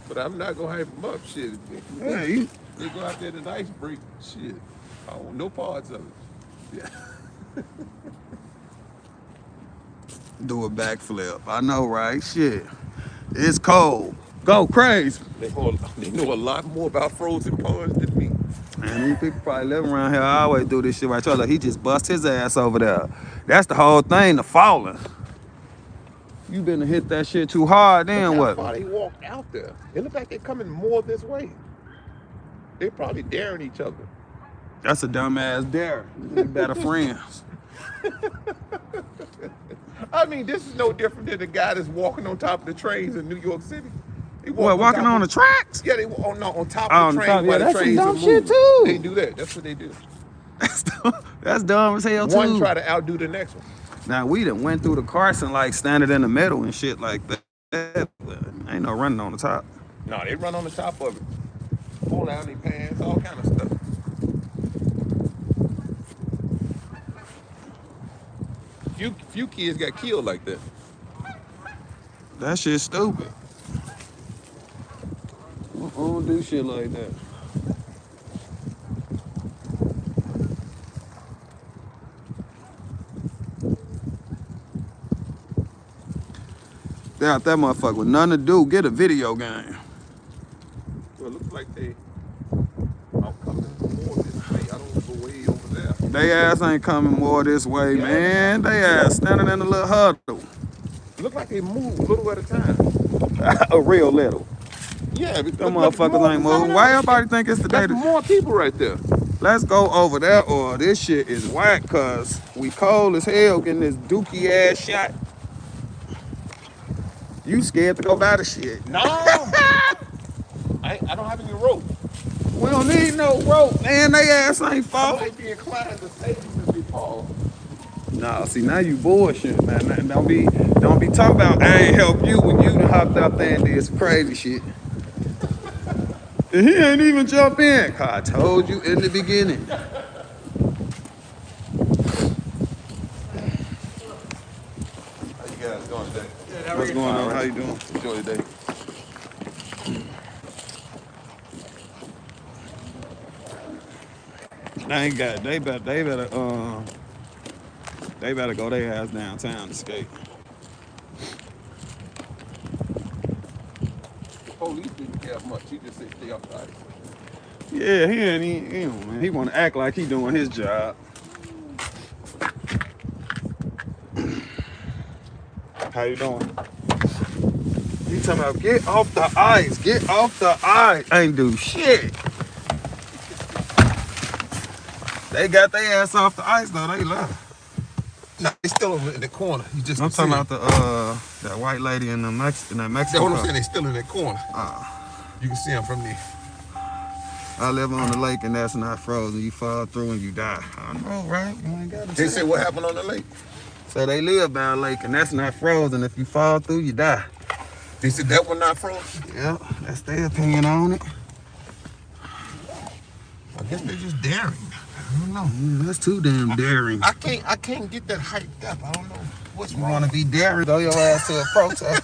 But I'm not gonna hype them up. Shit. Yeah, they go out there to the ice break. Shit. I don't want no parts of it. Yeah. Do a backflip. I know, right? Shit. It's cold. Go crazy. They know a lot more about frozen ponds than me. Man, these people probably living around here always do this shit right here. Like, he just bust his ass over there. That's the whole thing, the falling. You been to hit that shit too hard, then what? They walked out there. It look like they're coming more this way. They probably daring each other. That's a dumbass dare. They better friends. I mean, this is no different than the guy that's walking on top of the trains in New York City. What, walking on the tracks? Yeah, they on top Oh, of the train while the that's trains some are dumb moving. shit too. They do that. That's what they do. That's dumb as hell too. One try to outdo the next one. Now we done went through the Carson like standing in the middle and shit like that. But ain't no running on the top. No, they run on the top of it. Pull down their pants, all kind of stuff. Few kids got killed like that. That shit's stupid. I don't do shit like that. They out that motherfucker with nothing to do. Get a video game. Well, it looks like they out coming more this way. I don't go way over there. They ass ain't coming more this way, man. They ass standing in a little huddle. It look like they move a little at a time. A real little. Yeah, them motherfuckers ain't moving. Why everybody think it's the day? That's more people right there. Let's go over there, or this shit is whack, cause we cold as hell getting this dookie ass shot. You scared to go buy the shit? No, I don't have any rope. We don't need no rope, man. They ass ain't fall. I might be inclined to save you if we fall. Nah, see now you bullshit, man. Don't be talking about I ain't help you when you done hopped out there and did some crazy shit. And he ain't even jump in. I told you in the beginning. How you guys doing today? What's going on? How you doing? Enjoy the day. They better go their ass downtown to skate. The police didn't care much. He just said stay off the ice. Yeah, man. He want to act like he doing his job. How you doing? He talking about get off the ice, get off the ice. Ain't do shit. They got their ass off the ice though. They left. No, they still over in the corner. You just I'm talking about that white lady in that Mexican. That's what I'm saying. They still in that corner. You can see them from there. I live on the lake and that's not frozen. You fall through and you die. I know, right? You ain't got to They say what happened on the lake. So they live by a lake and that's not frozen. If you fall through, you die. They said that one not frozen? Yeah, that's their opinion on it. I guess they're just daring. I don't know. That's too damn daring. I can't get that hyped up. I don't know what's wrong. You want to be daring? Throw your ass to a protest.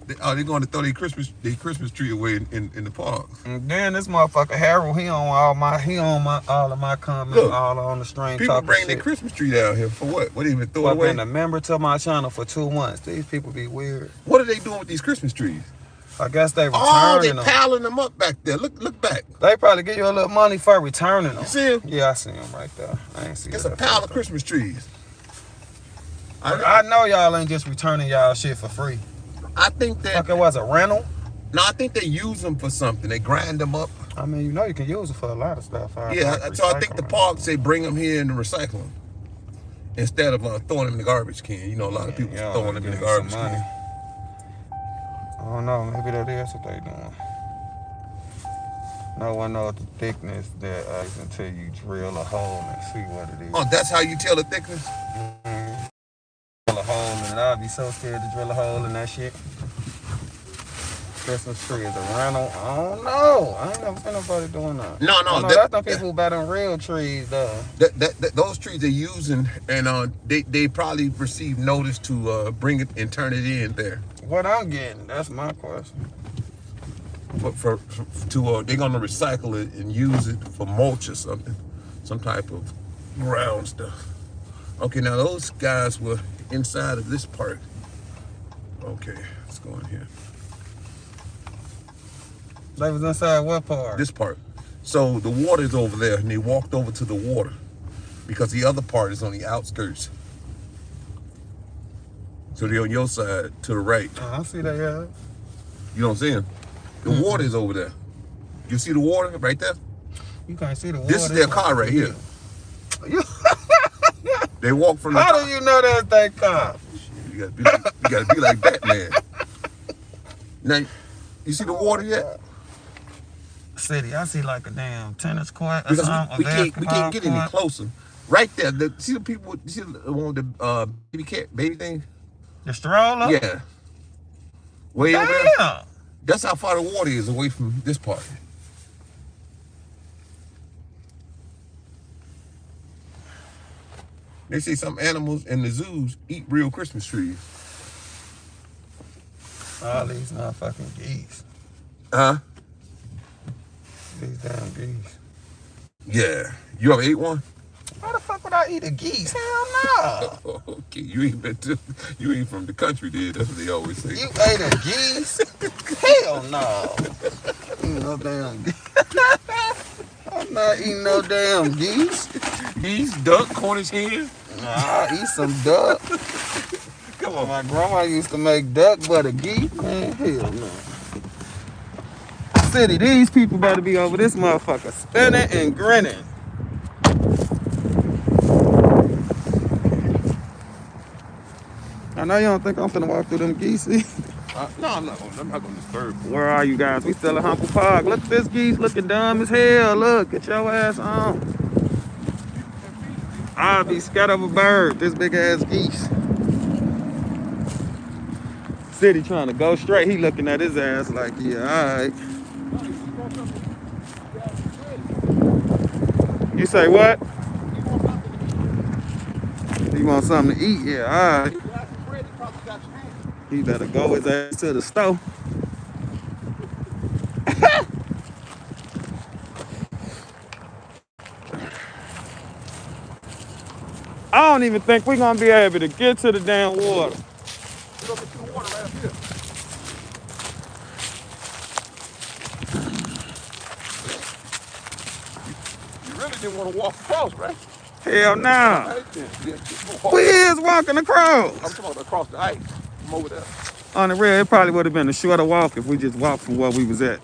They're going to throw their Christmas tree away in the park. And then this motherfucker Harold, he on all of my comments. Look, all on the string. People bring their Christmas tree down here for what? What, even throw it away? I've been a member to my channel for 2 months. These people be weird. What are they doing with these Christmas trees? I guess they returning them. Oh, they piling them up back there. Look back. They probably give you a little money for returning them. You see them? Yeah, I see them right there. I ain't see It's a pile of Christmas trees. I know y'all ain't just returning y'all shit for free. I think that... Like it was a rental? No, I think they use them for something. They grind them up. I mean, you know you can use it for a lot of stuff. So I think the parks, they bring them here and recycle them. Instead of throwing them in the garbage can. You know, a lot of people throwing them in the garbage can. I don't know, maybe that is what they doing. No one knows the thickness that is until you drill a hole and see what it is. Oh, that's how you tell the thickness? Mm-hmm. Drill a hole in it. I'd be so scared to drill a hole in that shit. Christmas tree is a rental. I don't know. I ain't never seen nobody doing that. No, that's the people who buy them real trees though. Those trees they're using, and they probably received notice to bring it and turn it in there. What I'm getting, that's my question. But they're gonna recycle it and use it for mulch or something, some type of ground stuff. Okay, now those guys were inside of this part. Okay, let's go in here. They was inside what part? This part. So the water's over there, and they walked over to the water because the other part is on the outskirts. So they're on your side to the right. I see that, yeah. You know what I'm saying? The water is over there. You see the water right there? You can't see the water. This is their car right here. They walk from the How do you know that's their car? You gotta be like Batman. Now, you see the water yet? City, I see like a damn tennis court or because something. we can't get any closer Right there. See the people, see the one with the baby thing? The stroller? Yeah. Way over there. Damn. That's how far the water is away from this part. They say some animals in the zoos eat real Christmas trees. All these motherfucking geese. Huh? These damn geese. Yeah. You ever ate one? Why the fuck would I eat a geese? Hell no. Okay, you ain't from the country, dude. That's what they always say. You ate a geese? Hell no. Eating no damn geese. I'm not eating no damn geese. Geese, duck, Cornish hen. Nah, I'll eat some duck. Come on. My grandma used to make duck butter geese. Man, hell no. City, these people better be over this motherfucker spinning and grinning. I know you don't think I'm finna walk through them geese. No, I'm not gonna disturb you. Where are you guys? We still at Humble Park. Look at this geese looking dumb as hell. Look, get your ass on. I'll be scared of a bird, this big ass geese. City trying to go straight. He looking at his ass like, yeah, all right. You say what? You want something to eat? Yeah, all right. He better go his ass to the store. I don't even think we're gonna be able to get to the damn water. You really didn't want to walk across, right? Hell no. We is walking across. I'm talking about across the ice. From over there. On the real, it probably would have been a shorter walk if we just walked from where we was at.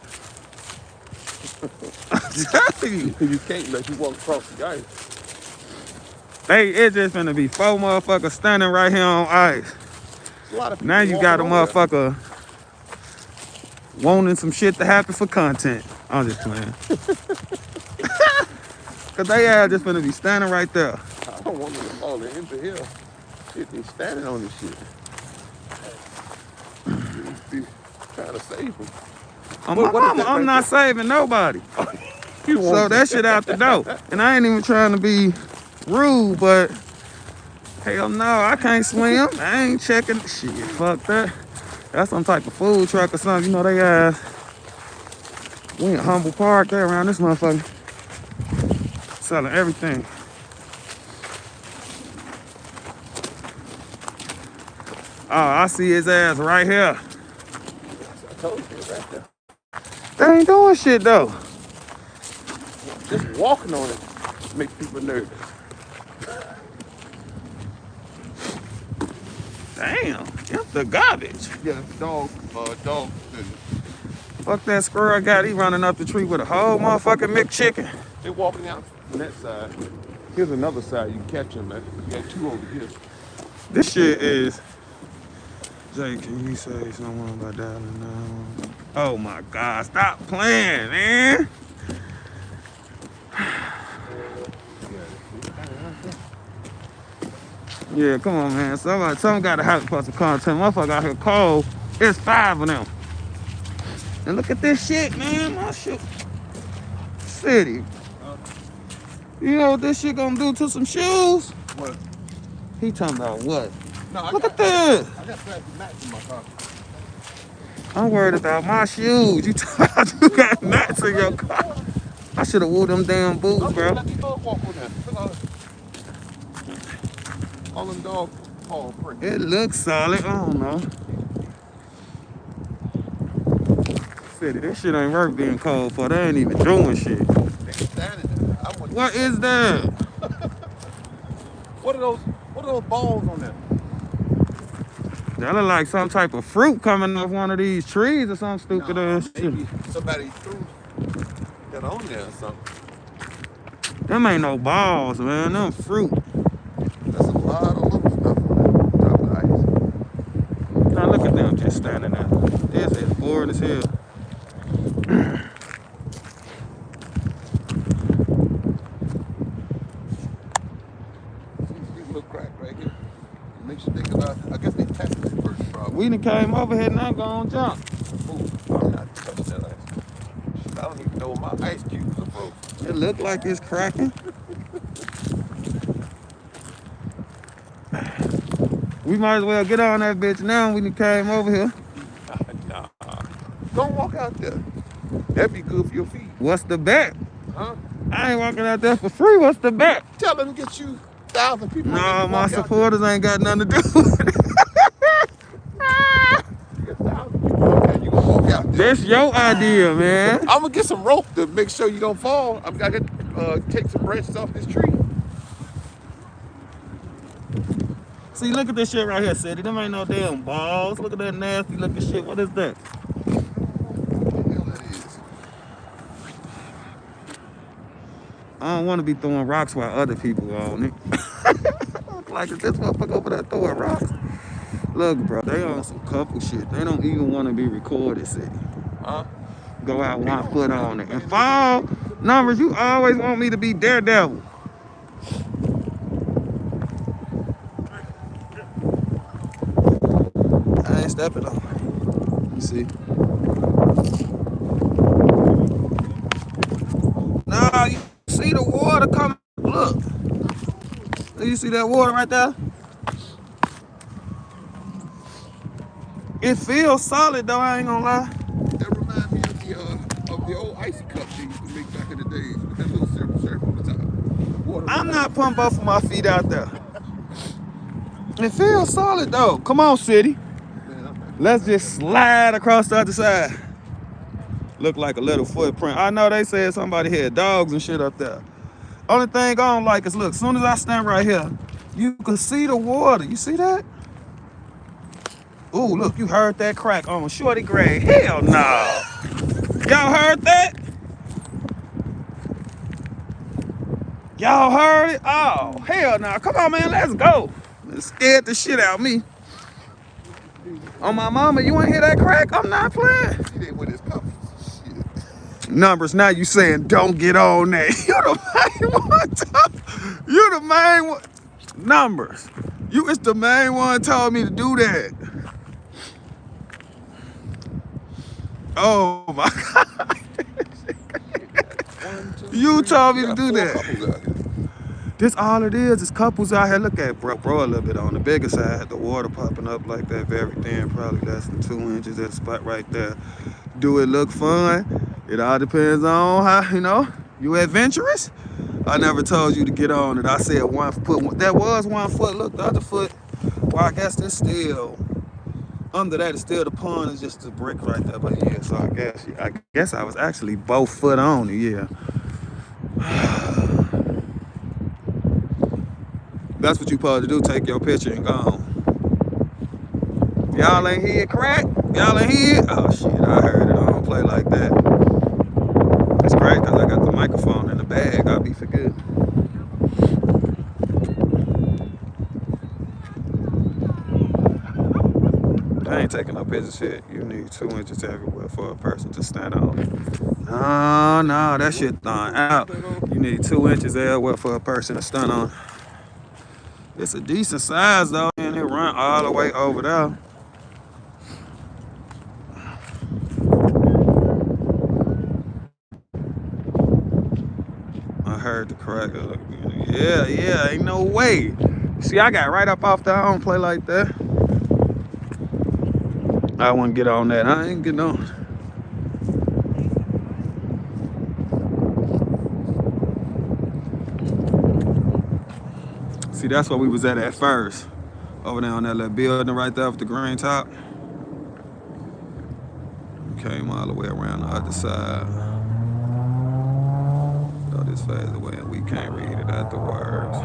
I'm telling you. You can't let you walk across the ice. Hey, it's just gonna be 4 motherfuckers standing right here on ice. Now you got a motherfucker wanting some shit to happen for content. I'm just playing. Cause they are just gonna be standing right there. I don't want them to fall into the hill. Shit, they standing on this shit. Be trying to save them. I'm not saving nobody. So that shit out the door. And I ain't even trying to be rude, but hell no, I can't swim. I ain't checking shit. Fuck that. That's some type of food truck or something. You know they we in Humble Park there around this motherfucker. Selling everything. Oh, I see his ass right here. I told you right there. They ain't doing shit though. Just walking on it makes people nervous. Damn, get the garbage. Yeah, dog. Fuck that squirrel got, he running up the tree with a whole motherfucking McChicken. They walking out on that side. Here's another side. You can catch them, man. You got 2 over here. This shit is. Jake, can you say someone about dialing now? Oh my God, stop playing, man. Yeah, come on, man. Someone got to have to put some content. Motherfucker out here cold. It's 5 of them. And look at this shit, man. My shit. City. You know what this shit gonna do to some shoes? What? He talking about what? No, look at this. I got plastic mats in my car. I'm worried about my shoes. You talking about you got mats in your car? I should have wore them damn boots, bro. Let these dogs walk on there. All them dogs paw print. It looks solid. I don't know. City, this shit ain't worth being cold for. They ain't even doing shit. They standing there. What is that? What are those balls on there? That look like some type of fruit coming off one of these trees or some stupid ass shit. Maybe somebody threw that on there or something. Them ain't no balls, man. Them fruit. That's a lot of little stuff on top of the ice. Now look at them just standing there. This is boring as hell. makes you think about, I guess they tested it first, probably. We done came over here, now go on jump. Ooh, I'm not touching that ice. I don't even know where my ice cubes are frozen. It look like it's cracking. We might as well get on that bitch now. We done came over here. Nah. Don't walk out there. That'd be good for your feet. What's the bet? Huh? I ain't walking out there for free. What's the bet? Tell them to get you 1,000 people. No, my supporters ain't got nothing to do with it. You gonna walk out there. That's your idea, man. I'm gonna get some rope to make sure you don't fall. I gotta take some branches off this tree. See, look at this shit right here, City. Them ain't no damn balls. Look at that nasty looking shit. What is that? What the hell that is? I don't want to be throwing rocks while other people are on it. Look like this motherfucker over there throwing rocks. Look, bro, they on some couple shit. They don't even want to be recorded, City. Huh? Go out 1 foot on it. And fall numbers, you always want me to be daredevil. I ain't stepping on. You see? Nah, you see the water coming. Look. You see that water right there? It feels solid though, I ain't gonna lie. That reminds me of the old icy cup they used to make back in the days with that little syrup on the top. Water. I'm not putting both of my feet out there. It feels solid though. Come on, City. Let's just slide across the other side. Look like a little footprint. I know they said somebody had dogs and shit up there. Only thing I don't like is, look, as soon as I stand right here, you can see the water. You see that? Ooh, look, you heard that crack on Shorty Gray. Hell no. Y'all heard that? Y'all heard it? Oh, hell no. Come on, man, let's go. It scared the shit out of me. On my mama, you ain't hear that crack? I'm not playing. He didn't win his cup. Numbers, now you saying don't get on that. You the main one. You the main one. Numbers. You is the main one told me to do that. Oh my God. You told me to do that. This all it is couples out here. Look at bro a little bit on the bigger side. The water popping up like that, very thin, probably less than 2 inches. That spot right there. Do it look fun? It all depends on how, you know, you adventurous. I never told you to get on it. I said 1 foot. That was 1 foot. Look, the other foot. Well, I guess it's still under that. It's still the pond. It's just a brick right there. But yeah, so I guess I was actually both foot on it. Yeah. That's what you supposed to do. Take your picture and go home. Y'all ain't hear it crack? Y'all ain't hear it? Oh shit, I heard it. I don't play like that. It's great because I got the microphone in the bag. I'll be for good. I ain't taking no pictures here. You need 2 inches everywhere for a person to stand on. No, that shit thawing out. You need 2 inches everywhere for a person to stand on. It's a decent size though, and it run all the way over there. I heard the crack. Yeah, ain't no way. See, I got right up off there. I don't play like that. I wouldn't get on that. I ain't getting on. See, that's where we was at first. Over there on that little building right there with the green top. Came all the way around the other side. Throw this phase away and we can't read it afterwards.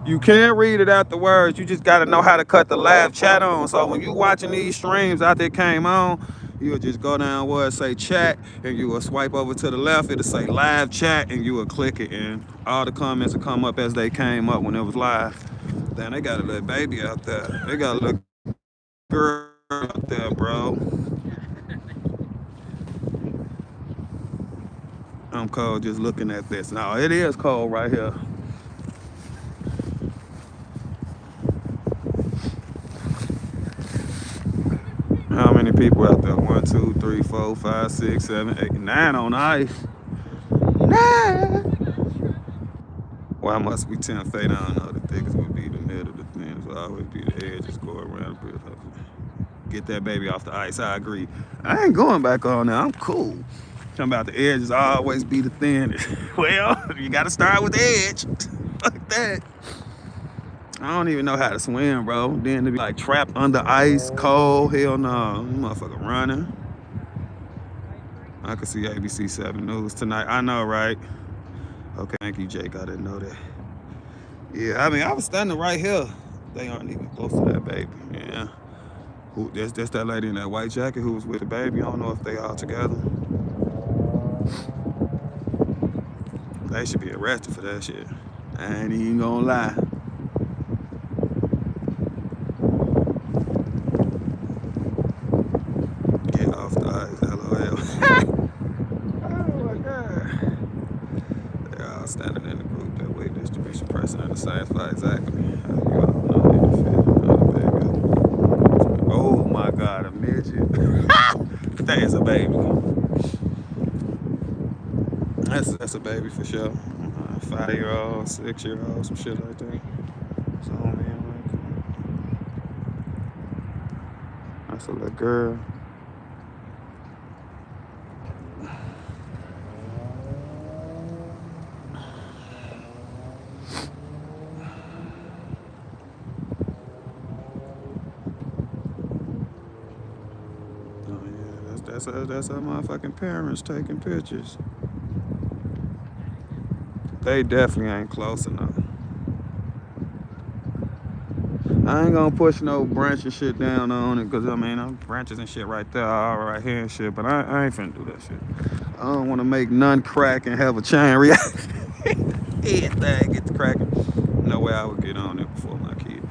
You can't read it afterwards. You just gotta know how to cut the live chat on. So when you watching these streams after it came on, you'll just go down where it say chat and you will swipe over to the left. It'll say live chat and you will click it and all the comments will come up as they came up when it was live. Then they got a little baby out there. They got a little girl out there, bro. I'm cold just looking at this. Now it is cold right here. people out there. 1, 2, 3, 4, 5, 6, 7, 8, 9 on ice. 9. Why must we 10 fade? I don't know. The thickest would be the middle. The thinnest would always be the edge. Just go around a bit. Get that baby off the ice. I agree. I ain't going back on there. I'm cool. Talking about the edges always be the thinnest. Well, you got to start with the edge. Fuck that. I don't even know how to swim, bro. Then to be like trapped under ice, cold. Hell no. You motherfucker running. I could see ABC 7 News tonight. I know, right? Okay, thank you, Jake. I didn't know that. Yeah, I mean, I was standing right here. They aren't even close to that baby. Yeah. That's that lady in that white jacket who was with the baby. I don't know if they all together. They should be arrested for that shit. I ain't even gonna lie. Get off the ice, LOL. Oh my God. They're all standing in the group that weight distribution person in the same spot exactly. You all know they fit baby. Oh my God, a midget. That is a baby. That's a baby for sure. 5-year-old, 6-year-old, some shit like that. So, man, that's a little girl. Oh yeah, that's our motherfucking parents taking pictures. They definitely ain't close enough. I ain't gonna push no branch and shit down on it, cause I mean, I'm branches and shit right there, all right here and shit, but I ain't finna do that shit. I don't wanna make none crack and have a chain reaction. Everything get to cracking. No way I would get on it before my kid.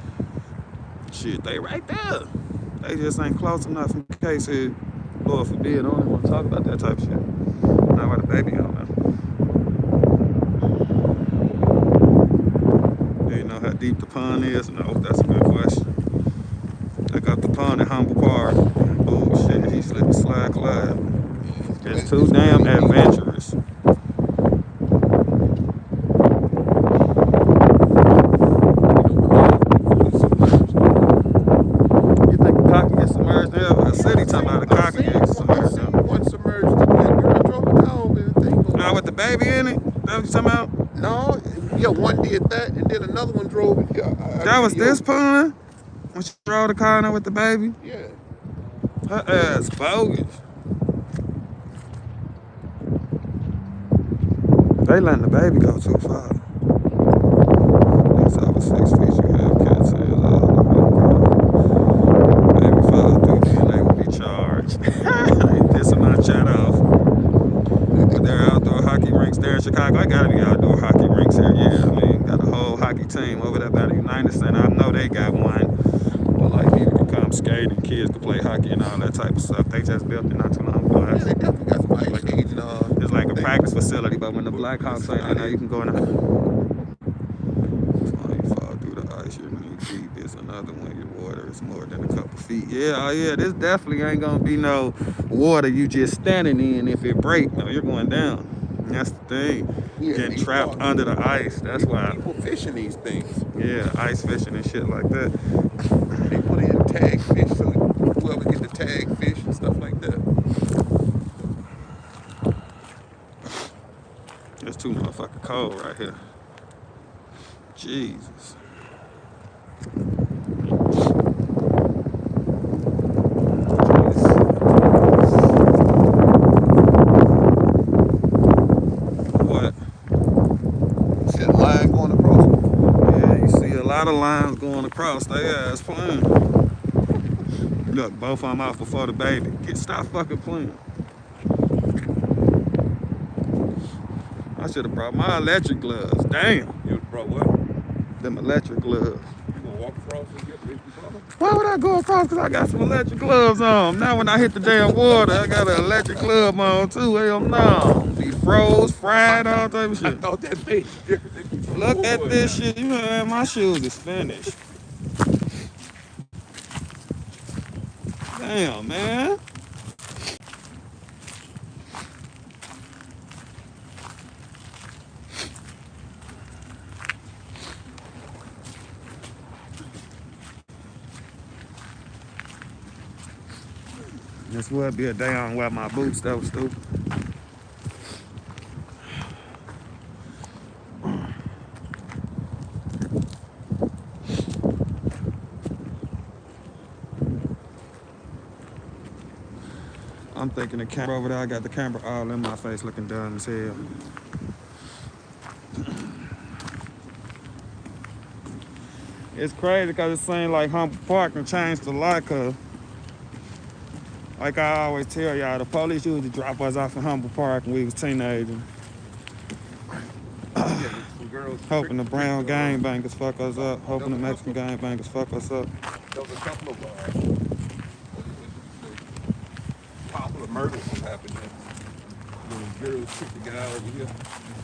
Shit, they right there. They just ain't close enough in case it, Lord forbid, I don't even wanna talk about that type of shit. Not with a baby on there. How deep the pond is? No, that's a good question. I got the pond at Humble Park. Oh shit, he slipped a slide climb. It's too damn adventurous. You think the cock can get submerged? Yeah, the city talking about the cock can get submerged. One submerged, that girl drove it down and the thing. Now with the baby in it? That what you talking about? No, yeah, one did that, and then another one drove it. Yeah, that was this pond? When she drove the car in there with the baby? Yeah. Her ass bogus. They letting the baby go too far. It's over 6 feet. You have cats here. Baby fall through, then they will be charged. This will not shut off. But there are outdoor hockey rinks there in Chicago. I gotta be outdoor hockey rinks here. Yeah, I mean, got a whole hockey team over there by the United Center. I know they got one. But like people can come skate and kids to play hockey and all that type of stuff. They just built it not too long ago. Yeah, they definitely got some ice skates and it's like a practice facility, but when the Blackhawks ain't there, you can go in there. So you fall through the ice, you're knee deep. There's another one, your water is more than a couple feet. Yeah, oh yeah, this definitely ain't gonna be no water you just standing in if it break. No, you're going down. That's the thing. Yeah, getting trapped under the ice. That's why. People fishing these things. Yeah, ice fishing and shit like that. They put in tag fish so whoever get the tag fish and stuff like that. It's too motherfucking cold right here. Jesus. What? See a line going across? Yeah, you see a lot of lines going across. They ass playing. Look, both of them out before the baby. Stop fucking playing. I should have brought my electric gloves. Damn. You brought what? Them electric gloves. You gonna walk across and get this? Why would I go across? Because I got some electric gloves on. Now when I hit the damn water, I got an electric glove on too. Hell no. Be froze, fried, all type of shit. I thought that made a difference. Look at this shit. You know, my shoes is finished. Damn, man. This would be a day I don't wear my boots though, stupid. I'm thinking the camera over there, I got the camera all in my face looking dumb as hell. It's crazy because it seems like Humble Park done changed a lot, cause like I always tell y'all, the police used to drop us off in Humble Park when we was teenagers. Hoping the brown gangbangers fuck us up, hoping the Mexican gangbangers fuck us up. There was a couple of popular murders that happened there. Little girls took the guy over here.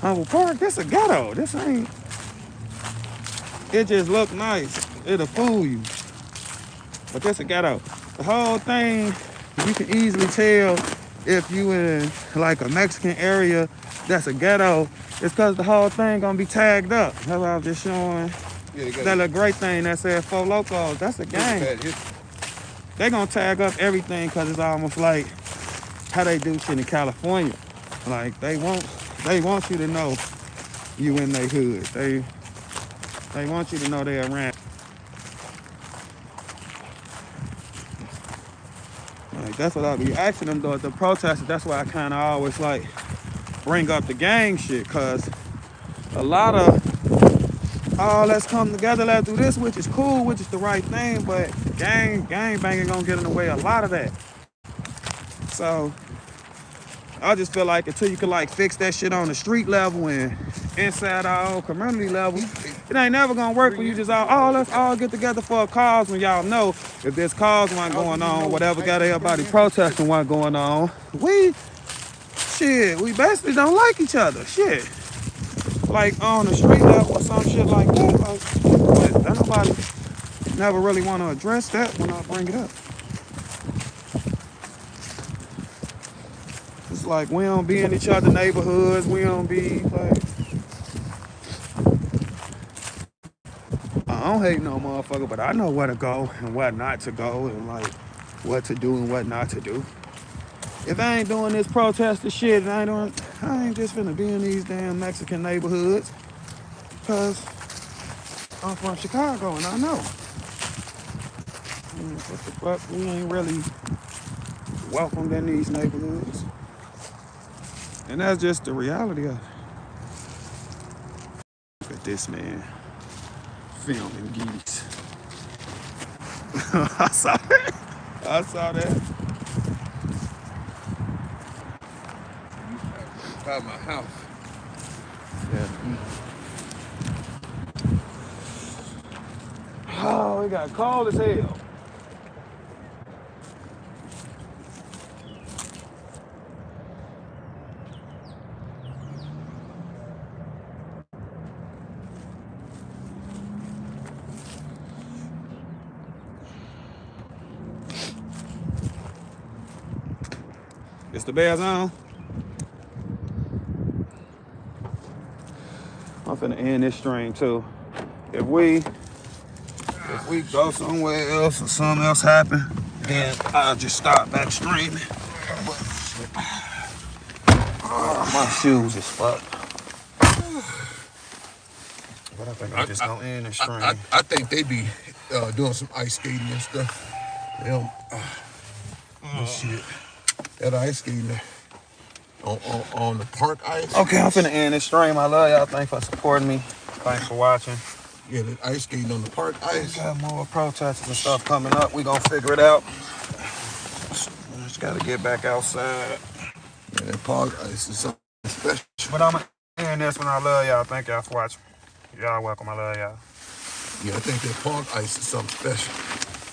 Humble Park, this a ghetto. This ain't. It just look nice. It'll fool you. But this a ghetto. The whole thing, you can easily tell if you in like a Mexican area that's a ghetto. It's because the whole thing gonna be tagged up. That's what I was just showing. Yeah, that little great thing that said Four Locos. That's a gang. They gonna tag up everything because it's almost like how they do shit in California. Like they want you to know you in their hood. They want you to know they're around. Like that's what I be asking them though at the protesters. That's why I kind of always like bring up the gang shit, cause a lot of let's come together, let's do this, which is cool, which is the right thing, but gang banging gonna get in the way of a lot of that. So I just feel like until you can like fix that shit on the street level and inside our own community level, it ain't never gonna work when you just let's all get together for a cause when y'all know if this cause wasn't going on, whatever got everybody protesting wasn't going on, we basically don't like each other. Shit. Like on the street level or some shit like that. Like, but nobody never really want to address that when I bring it up. It's like we don't be in each other's neighborhoods. We don't be like. I don't hate no motherfucker, but I know where to go and where not to go and like what to do and what not to do. If I ain't doing this protester shit, I ain't just finna be in these damn Mexican neighborhoods. Cause I'm from Chicago and I know. What the fuck? We ain't really welcomed in these neighborhoods. And that's just the reality of it. Look at this man filming geese. I saw that. By my house. Yeah. Oh, it got cold as hell. It's the Bears on. I'm finna end this stream too. If we go somewhere else or something else happen, then I'll just start back streaming. My shoes is fucked. But I think I'm just gonna end the stream. I think they be doing some ice skating and stuff. They don't, shit. That ice skating on the park ice. Okay, I'm finna end this stream. I love y'all. Thanks for supporting me. Thanks for watching. Yeah, the ice skating on the park ice. We got more protests and stuff coming up. We gonna figure it out. Just gotta get back outside. Yeah, that park ice is something special. But I'm gonna end this one. I love y'all. Thank y'all for watching. Y'all welcome. I love y'all. Yeah, I think that park ice is something special.